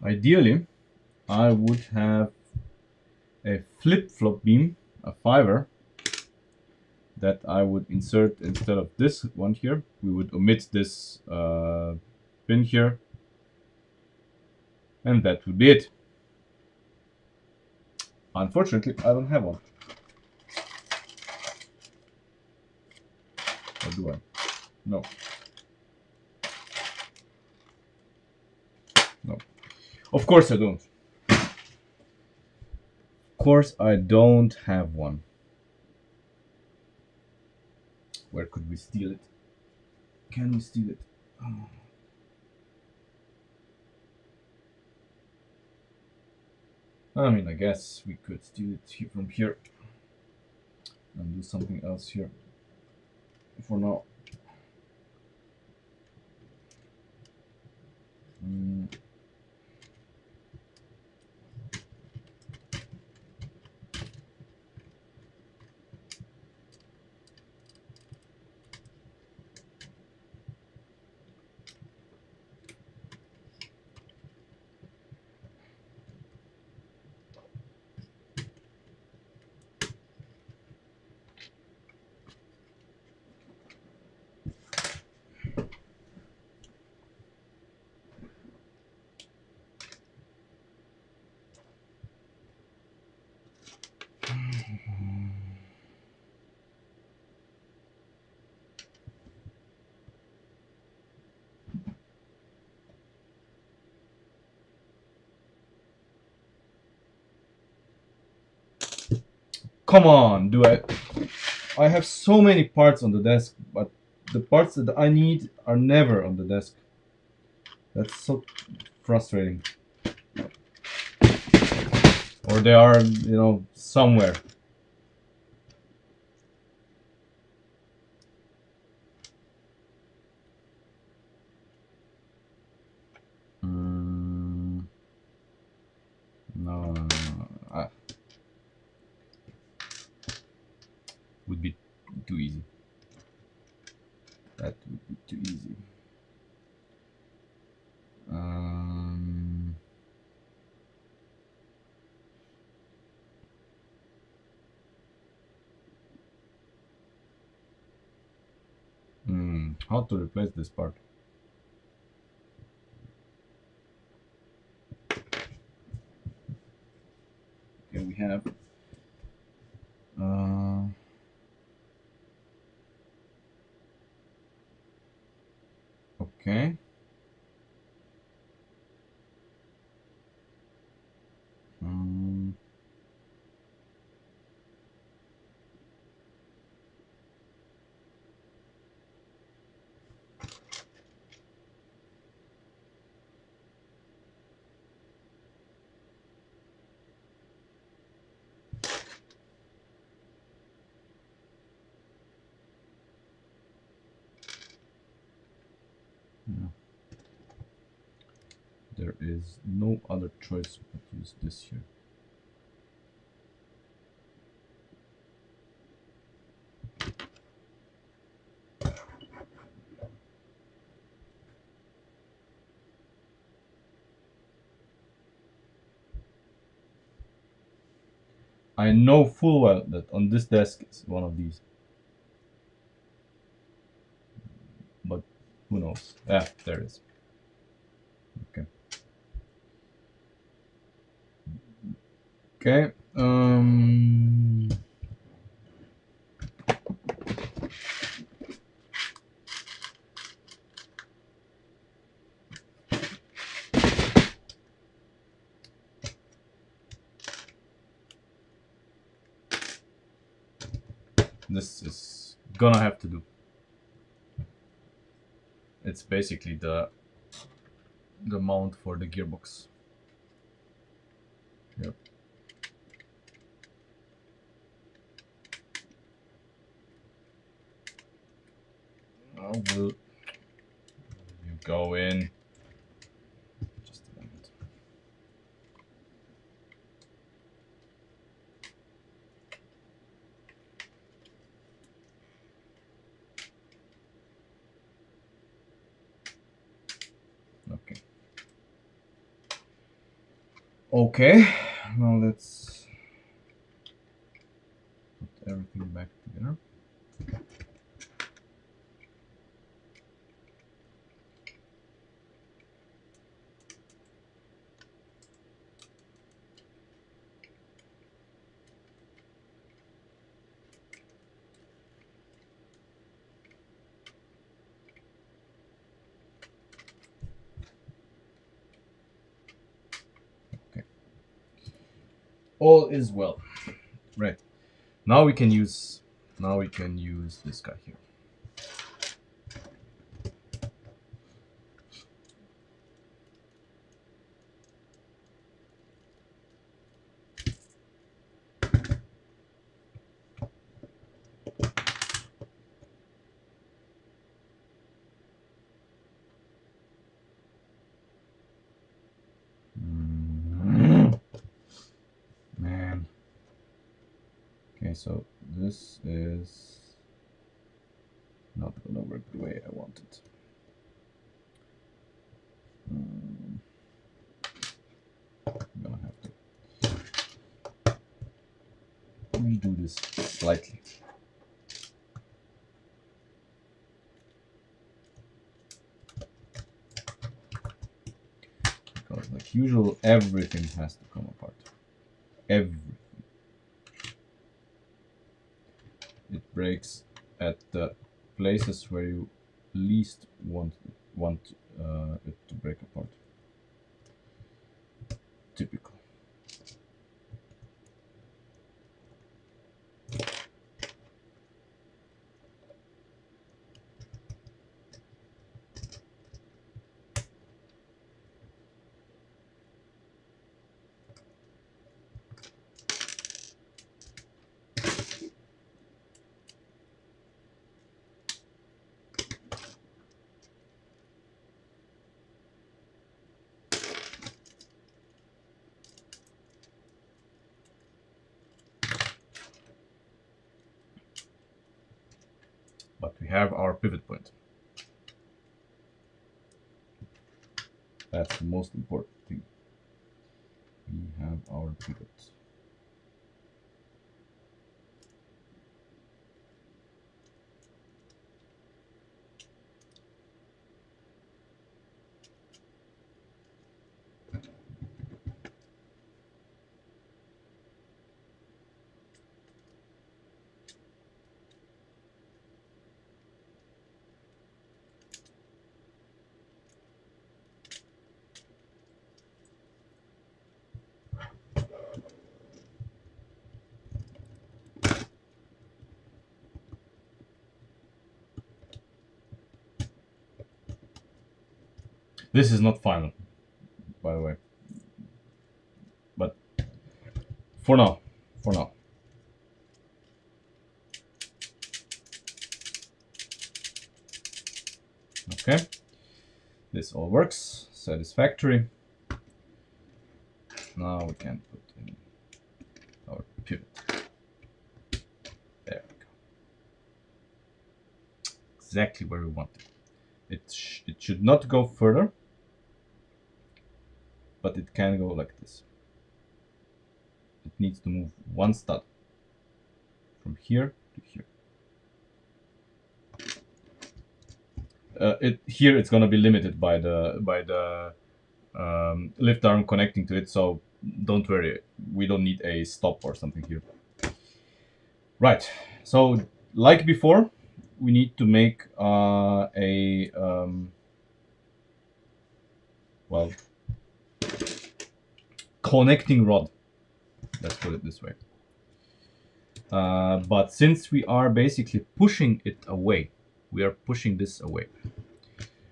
Ideally, I would have a flip-flop beam, a fiver, that I would insert instead of this one here. We would omit this pin here, and that would be it. Unfortunately, I don't have one. Or do I? No. No. Of course I don't. Of course I don't have one. Where could we steal it? Can we steal it? Oh. I mean, I guess we could steal it from here and do something else here. For now. Come on, do I have so many parts on the desk, but the parts that I need are never on the desk. That's so frustrating. Or they are, somewhere. No, would be too easy. That would be too easy. How to replace this part? Okay, we have. Okay. Yeah. There is no other choice but use this here. I know full well that on this desk is one of these. But who knows? Yeah, there is. Okay. Okay. This is gonna have to do. It's basically the mount for the gearbox. Yep. Oh, will you go in? Just a minute. Okay. Okay, now let's put everything back together. Okay, all is well. Right. Now we can use this guy here. Man. Okay, so this is not gonna work the way I want it. I'm gonna have to redo this slightly. Because like usual, everything has to come apart. Everything. It breaks at the places where you least want it to break apart. Typical. But we have our pivot point. That's the most important thing. We have our pivot. This is not final, by the way. But for now. Okay. This all works. Satisfactory. Now we can put in our pivot. There we go. Exactly where we want it. It should not go further, but it can go like this. It needs to move one stud from here to here. Here it's gonna be limited by the lift arm connecting to it, so don't worry. We don't need a stop or something here. Right. So like before, we need to make a well, connecting rod. Let's put it this way. But since we are basically pushing it away, we are pushing this away.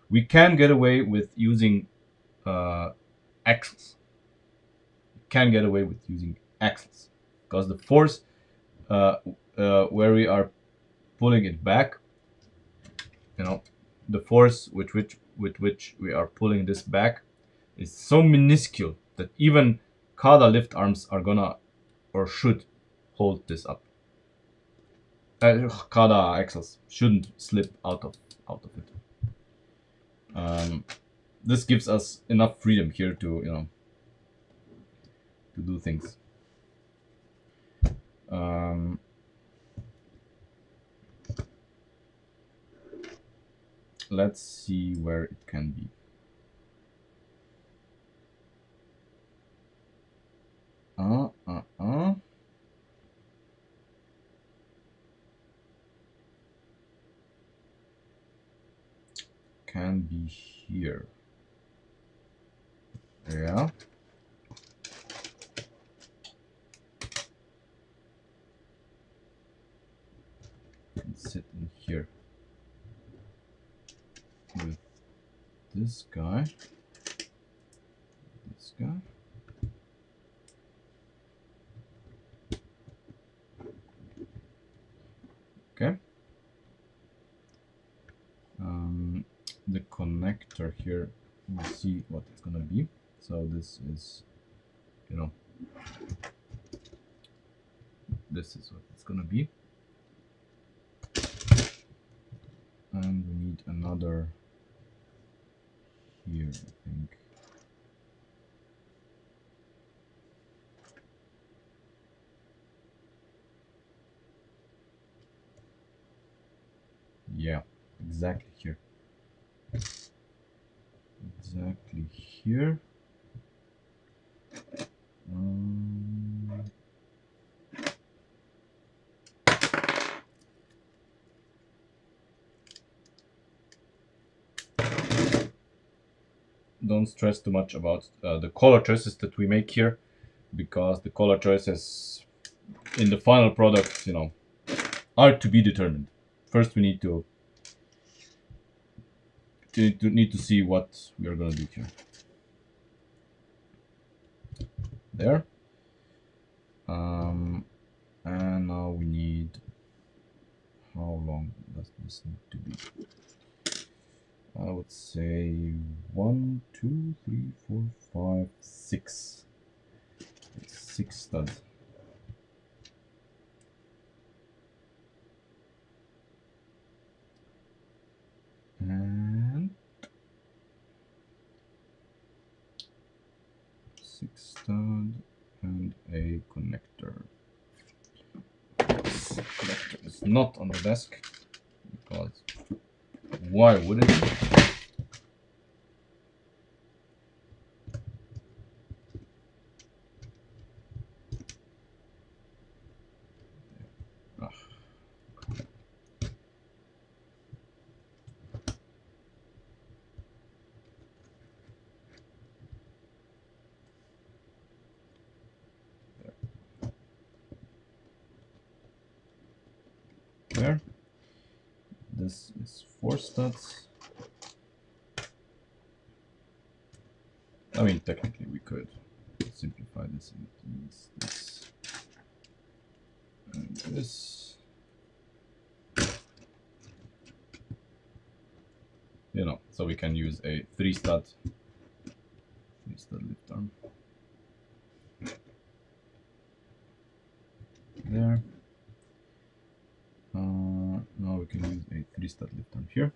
We can get away with using axles. We can get away with using axles because the force where we are pulling it back, you know, the force with which we are pulling this back is so minuscule that even Kada lift arms are gonna or should hold this up. Kada axles shouldn't slip out of it. This gives us enough freedom here to, you know, to do things. Let's see where it can be. Can be here. Yeah. Can sit in here with this guy. This guy. Okay. The connector here, we'll see what it's gonna be. So this is, you know, this is what it's gonna be. And we need another here, I think. Yeah, exactly here. Exactly here. Don't stress too much about the color choices that we make here, because the color choices in the final product, you know, are to be determined. First, we need to see what we are gonna do here. There. And now we need, how long does this need to be? I would say 1, 2, 3, 4, 5, 6. 6 studs. And 6 stud and a connector. This connector is not on the desk, because why would it? There. This is 4 studs. I mean, technically we could simplify this into this and this. You know, so we can use a 3 stud lift arm. There. Now we can use a 3 stud lift arm here.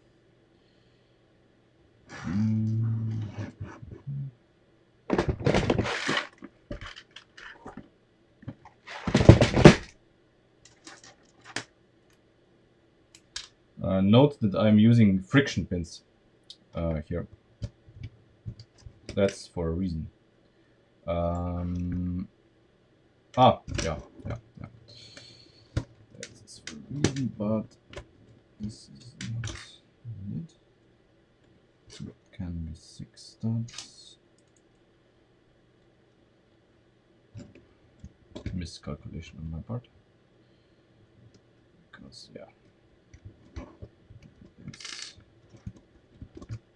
Note that I'm using friction pins here. That's for a reason. Yeah. That's for a reason, but this is not needed. So it can be 6 studs. Miscalculation on my part. Because, yeah. It's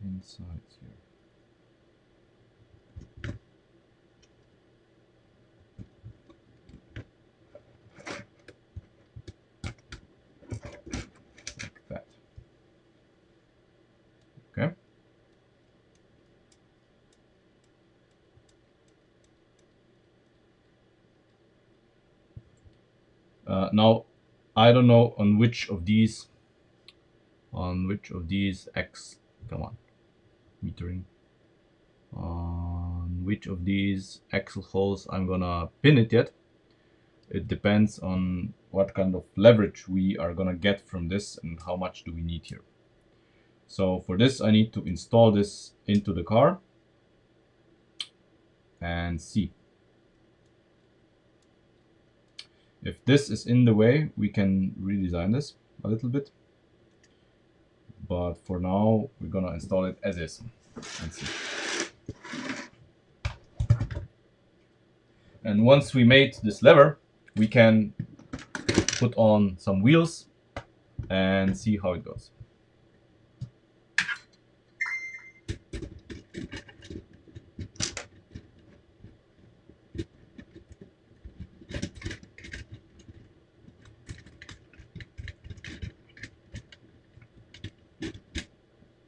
inside here. Like that. Okay. Now, I don't know on which of these X, come on, metering, on which of these axle holes I'm gonna pin it yet. It depends on what kind of leverage we are gonna get from this and how much do we need here. So for this I need to install this into the car and see. If this is in the way, we can redesign this a little bit. But for now, we're gonna install it as is and see. And once we made this lever, we can put on some wheels and see how it goes.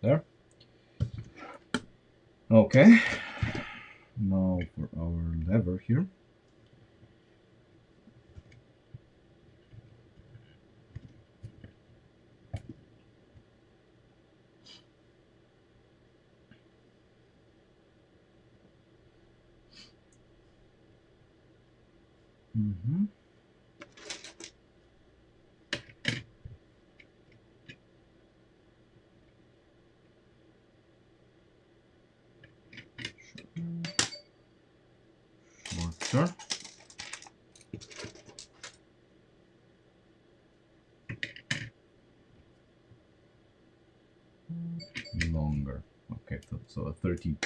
There. Okay. Now for our lever here. Mm-hmm. Shorter. Longer. Okay, so a 13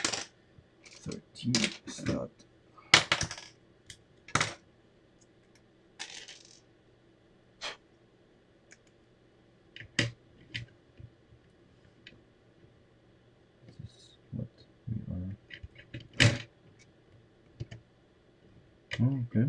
stud. This is what we are. Oh, okay.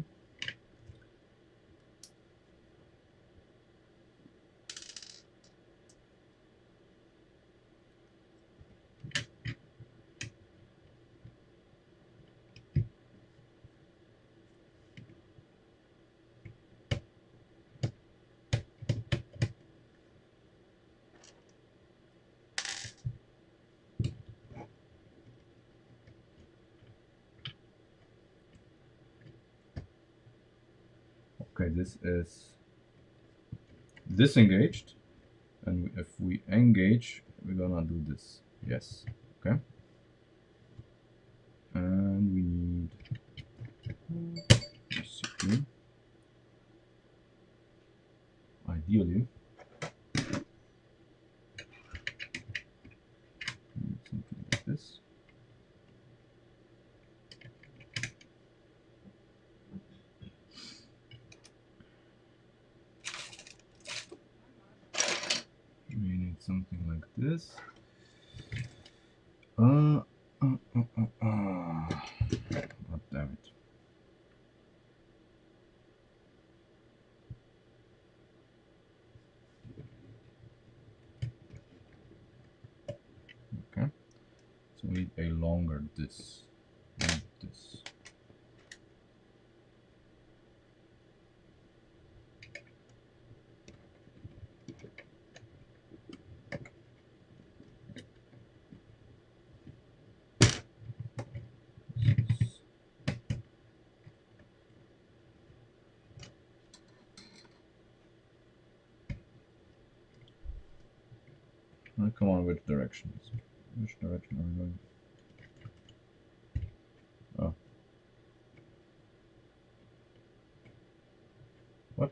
Okay, this is disengaged, and if we engage, we're gonna do this. Yes. Okay. And we need basically, ideally, something like this. We need something like this. God damn it. Okay. So we need a longer this. And this. Come on, which direction? Which direction are we going? Oh. What?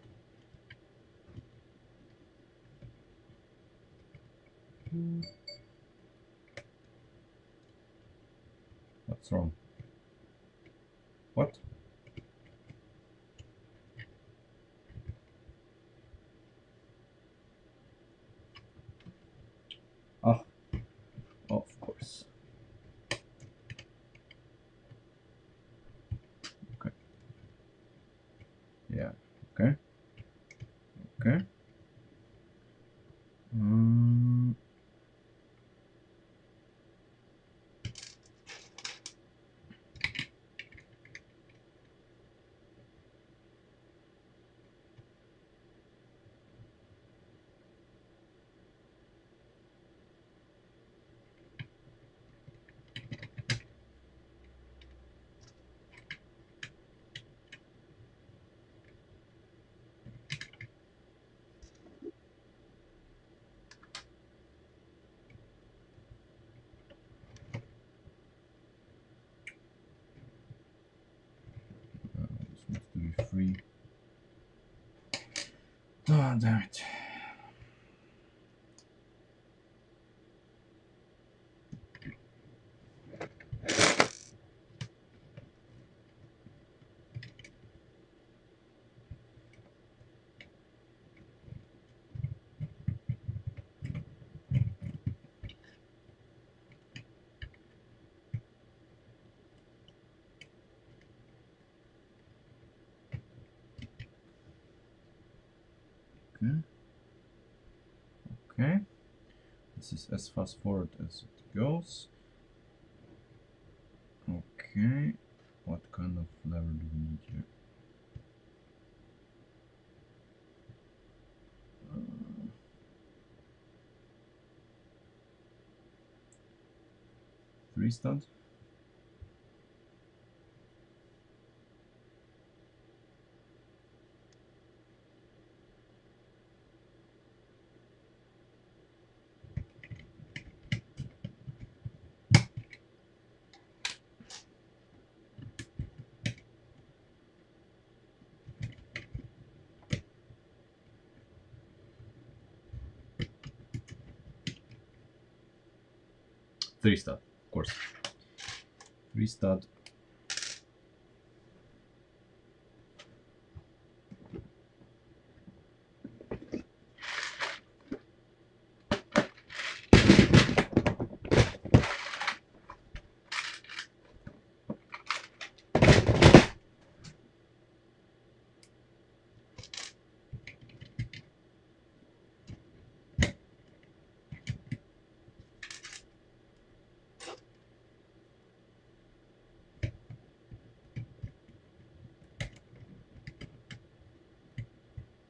What's wrong? What? Ah, of course. Okay. Yeah. Okay. Okay. Needs to be free. Oh, damn it. Okay. Okay. This is as fast forward as it goes. Okay. What kind of lever do we need here? 3 studs. Three stud, of course. 3 stud.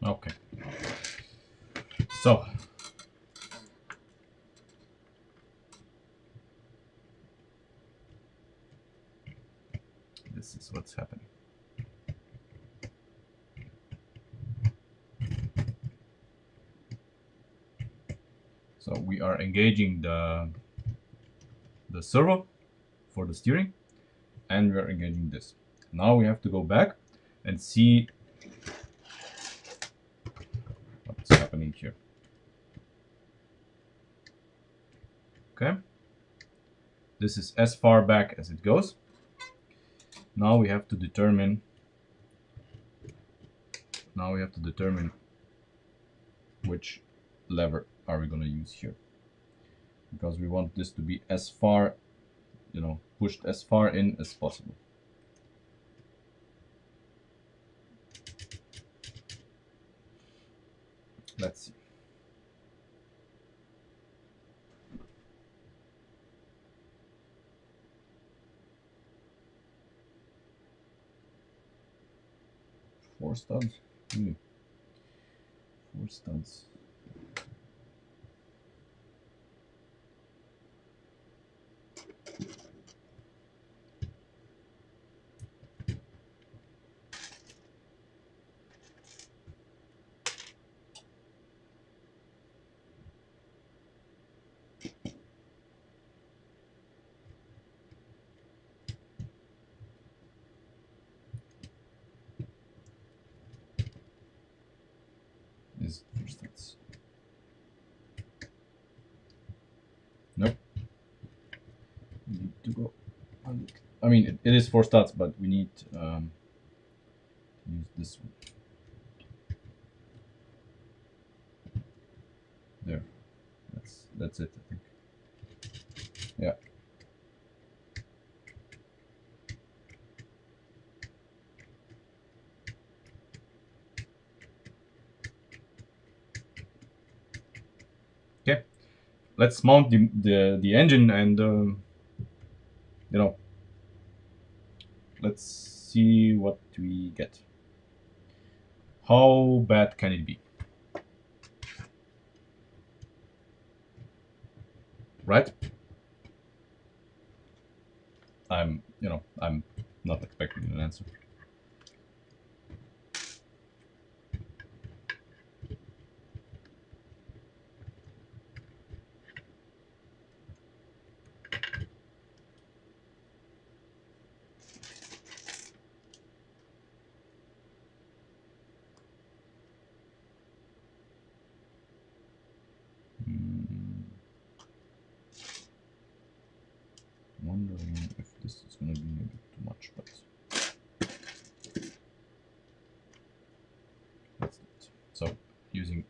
Okay. So this is what's happening. So we are engaging the servo for the steering, and we are engaging this. Now we have to go back and see what's happening here. Okay. This is as far back as it goes. Now we have to determine which lever are we going to use here, because we want this to be as far, pushed as far in as possible. Let's see. Four studs? Really? 4 studs. Is 4 studs. Nope. We need to go. I mean, it is 4 studs, but we need to use this one. There. That's it, I think. Yeah. Okay. Let's mount the engine and let's see what we get. How bad can it be? Right? I'm not expecting an answer. using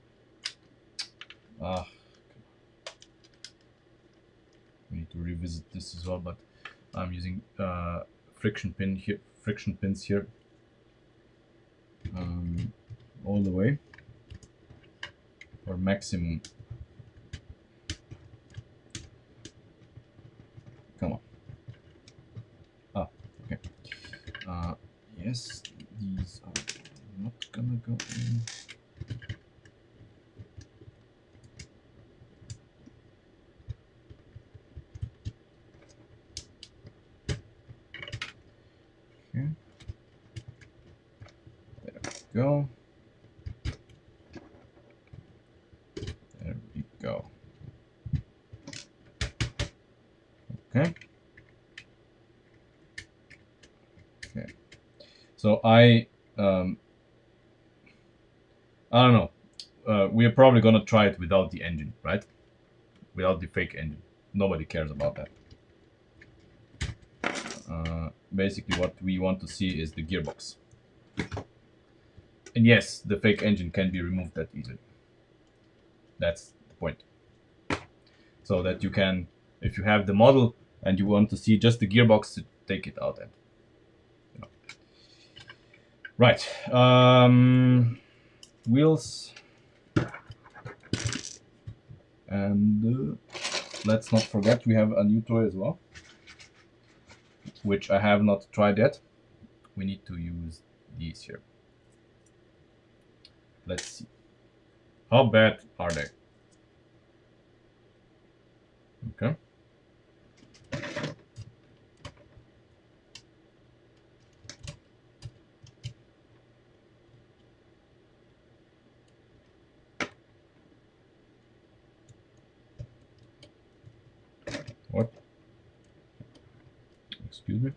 we need to revisit this as well, but I'm using friction pins here all the way for maximum. Come on. Okay. Yes, these are not gonna go in. Okay. There we go. There we go. Okay. Okay. So I don't know. We are probably gonna try it without the engine, right? Without the fake engine. Nobody cares about that. Basically, what we want to see is the gearbox. And yes, the fake engine can be removed that easily. That's the point. So that you can, if you have the model and you want to see just the gearbox, to take it out and you know. Right. Wheels. And let's not forget we have a new toy as well, which I have not tried yet. We need to use these here. Let's see. How bad are they? Okay. What? Excuse me?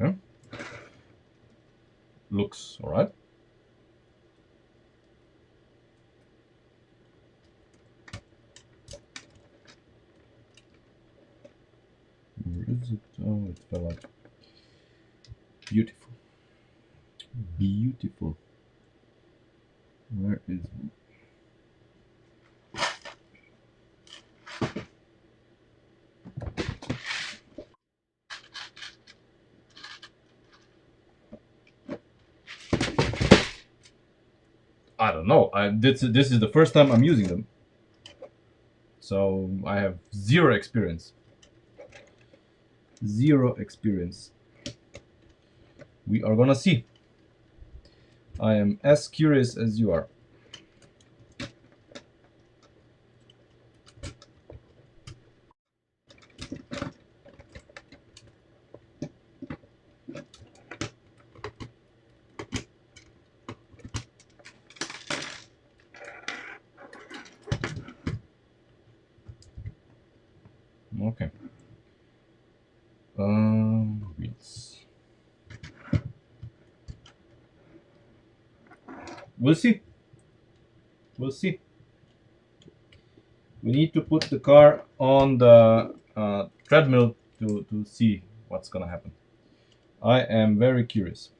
Okay. Looks all right. Where is it? Oh, it fell out. Beautiful. Beautiful. Where is it? I don't know. This is the first time I'm using them, so I have zero experience. Zero experience. We are gonna see. I am as curious as you are. Okay. Wheels. We'll see. We'll see. We need to put the car on the treadmill to see what's gonna happen. I am very curious.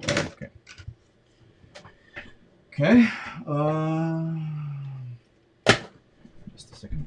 Okay. Okay. Just a second.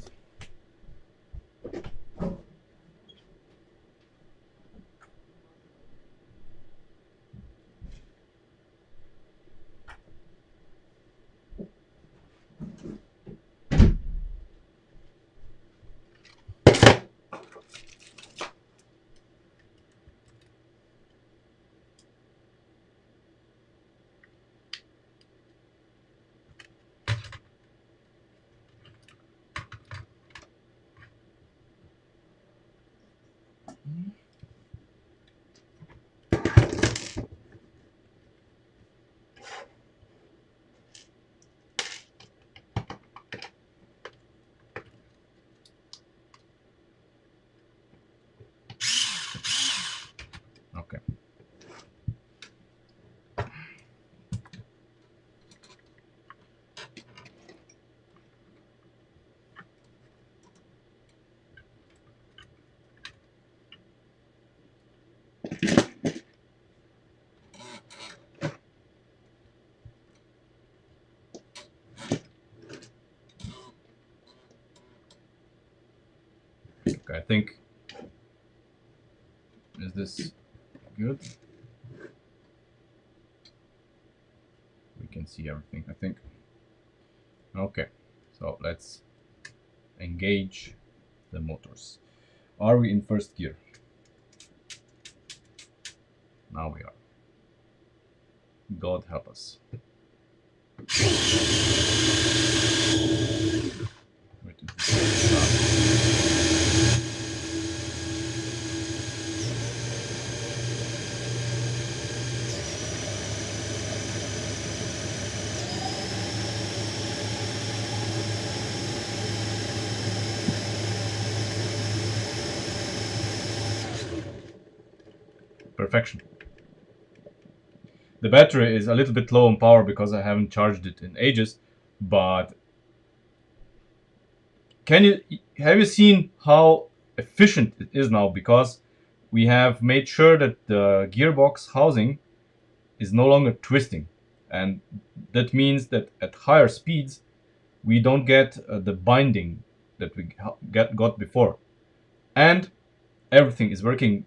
Okay. Okay, I think, is this good? We can see everything, I think. Okay, so let's engage the motors. Are we in first gear? Now we are. God help us. Wait, perfection. The battery is a little bit low on power because I haven't charged it in ages, but have you seen how efficient it is now? Because we have made sure that the gearbox housing is no longer twisting, and that means that at higher speeds we don't get the binding that we got before, and everything is working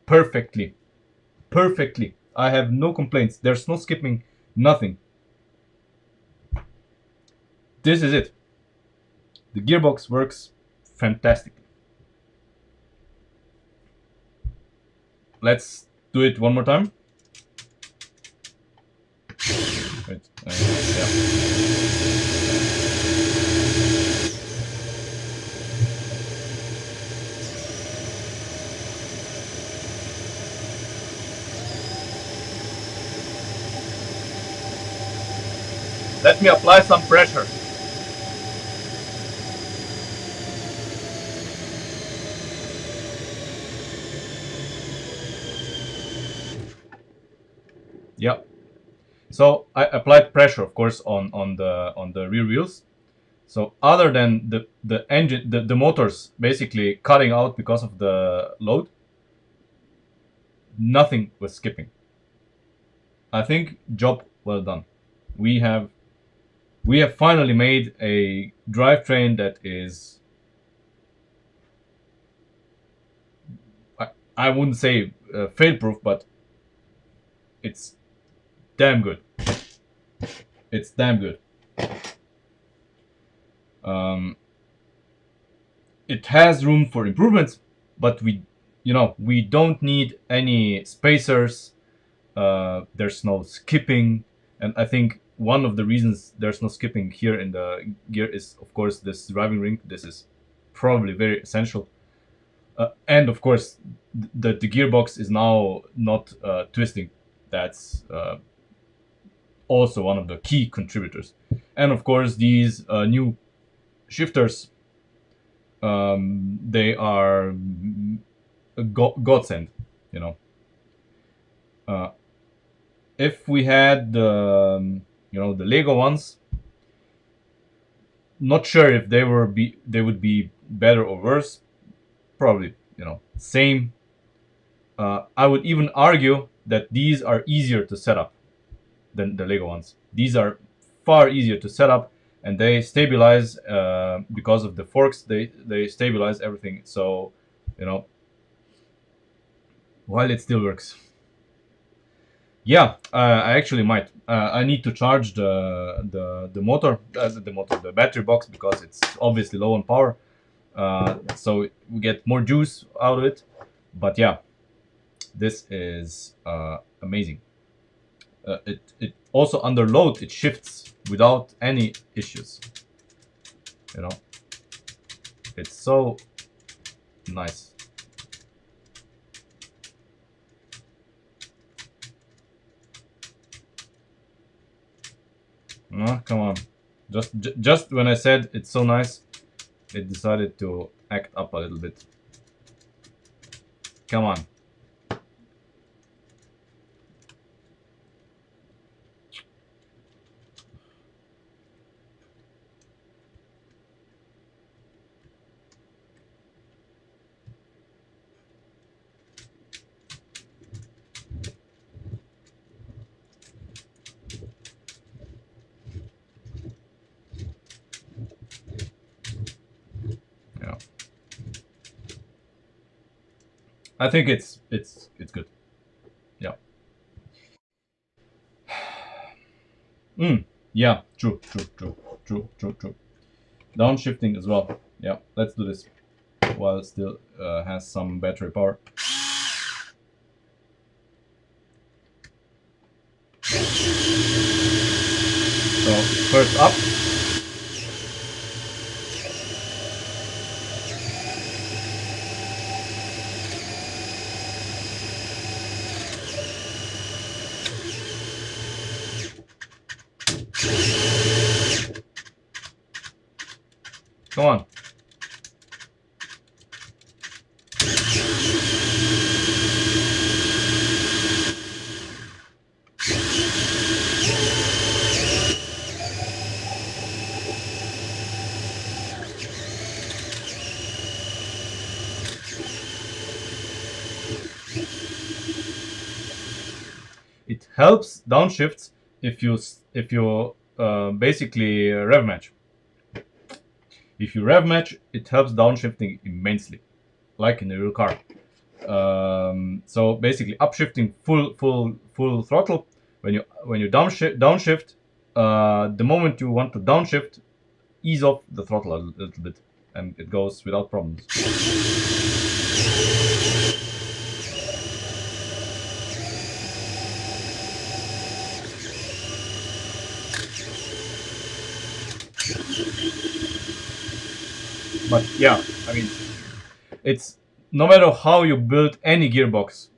perfectly. Perfectly. I have no complaints. There's no skipping, nothing. This is it. The gearbox works fantastically. Let's do it one more time. Wait, yeah. Let me apply some pressure. Yeah. So I applied pressure, of course, on the rear wheels. So other than the engine, the motors basically cutting out because of the load, nothing was skipping. I think job well done. We have we have finally made a drivetrain that is, I wouldn't say fail proof, but it's damn good. It's damn good. Um, it has room for improvements, but we don't need any spacers. There's no skipping, and I think one of the reasons there's no skipping here in the gear is, of course, this driving ring. This is probably very essential, and of course, the gearbox is now not twisting. That's also one of the key contributors, and of course, these new shifters, they are a godsend. You know, uh, if we had the Lego ones, not sure if they would be better or worse. Probably same. I would even argue that these are easier to set up than the Lego ones. These are far easier to set up, and they stabilize because of the forks. They stabilize everything. So, you know, while it still works. Yeah, I actually might. I need to charge the motor, the battery box, because it's obviously low on power. So we get more juice out of it. But yeah, this is amazing. It also under load it shifts without any issues. You know, it's so nice. Come on. Just when I said it's so nice, it decided to act up a little bit. Come on. Yeah. I think it's good. Yeah. Yeah. True. Downshifting as well. Yeah. Let's do this while it still has some battery power. So first up. Come on. It helps downshifts if you basically rev match. If you rev match, it helps downshifting immensely, like in a real car. So basically, upshifting full throttle. When you downshift, the moment you want to downshift, ease off the throttle a little bit, and it goes without problems. But yeah, I mean, it's no matter how you build any gearbox,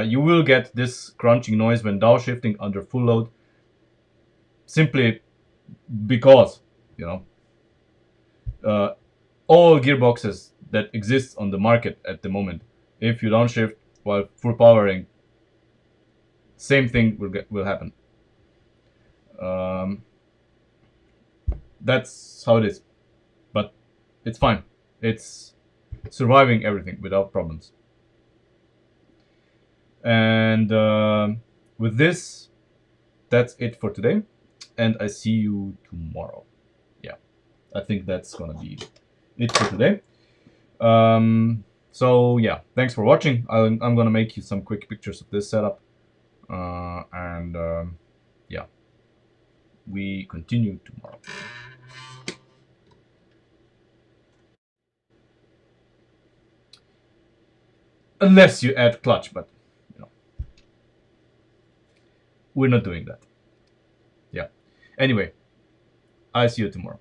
you will get this crunching noise when downshifting under full load, simply because, you know, all gearboxes that exist on the market at the moment, if you downshift while full powering, same thing will happen. Um, that's how it is, but it's fine. It's surviving everything without problems. And with this, that's it for today, and I see you tomorrow. Yeah, I think that's gonna be it for today. So yeah, thanks for watching. I'm gonna make you some quick pictures of this setup, and yeah, we continue tomorrow. Unless you add clutch, but you know, we're not doing that. Yeah. Anyway, I see you tomorrow.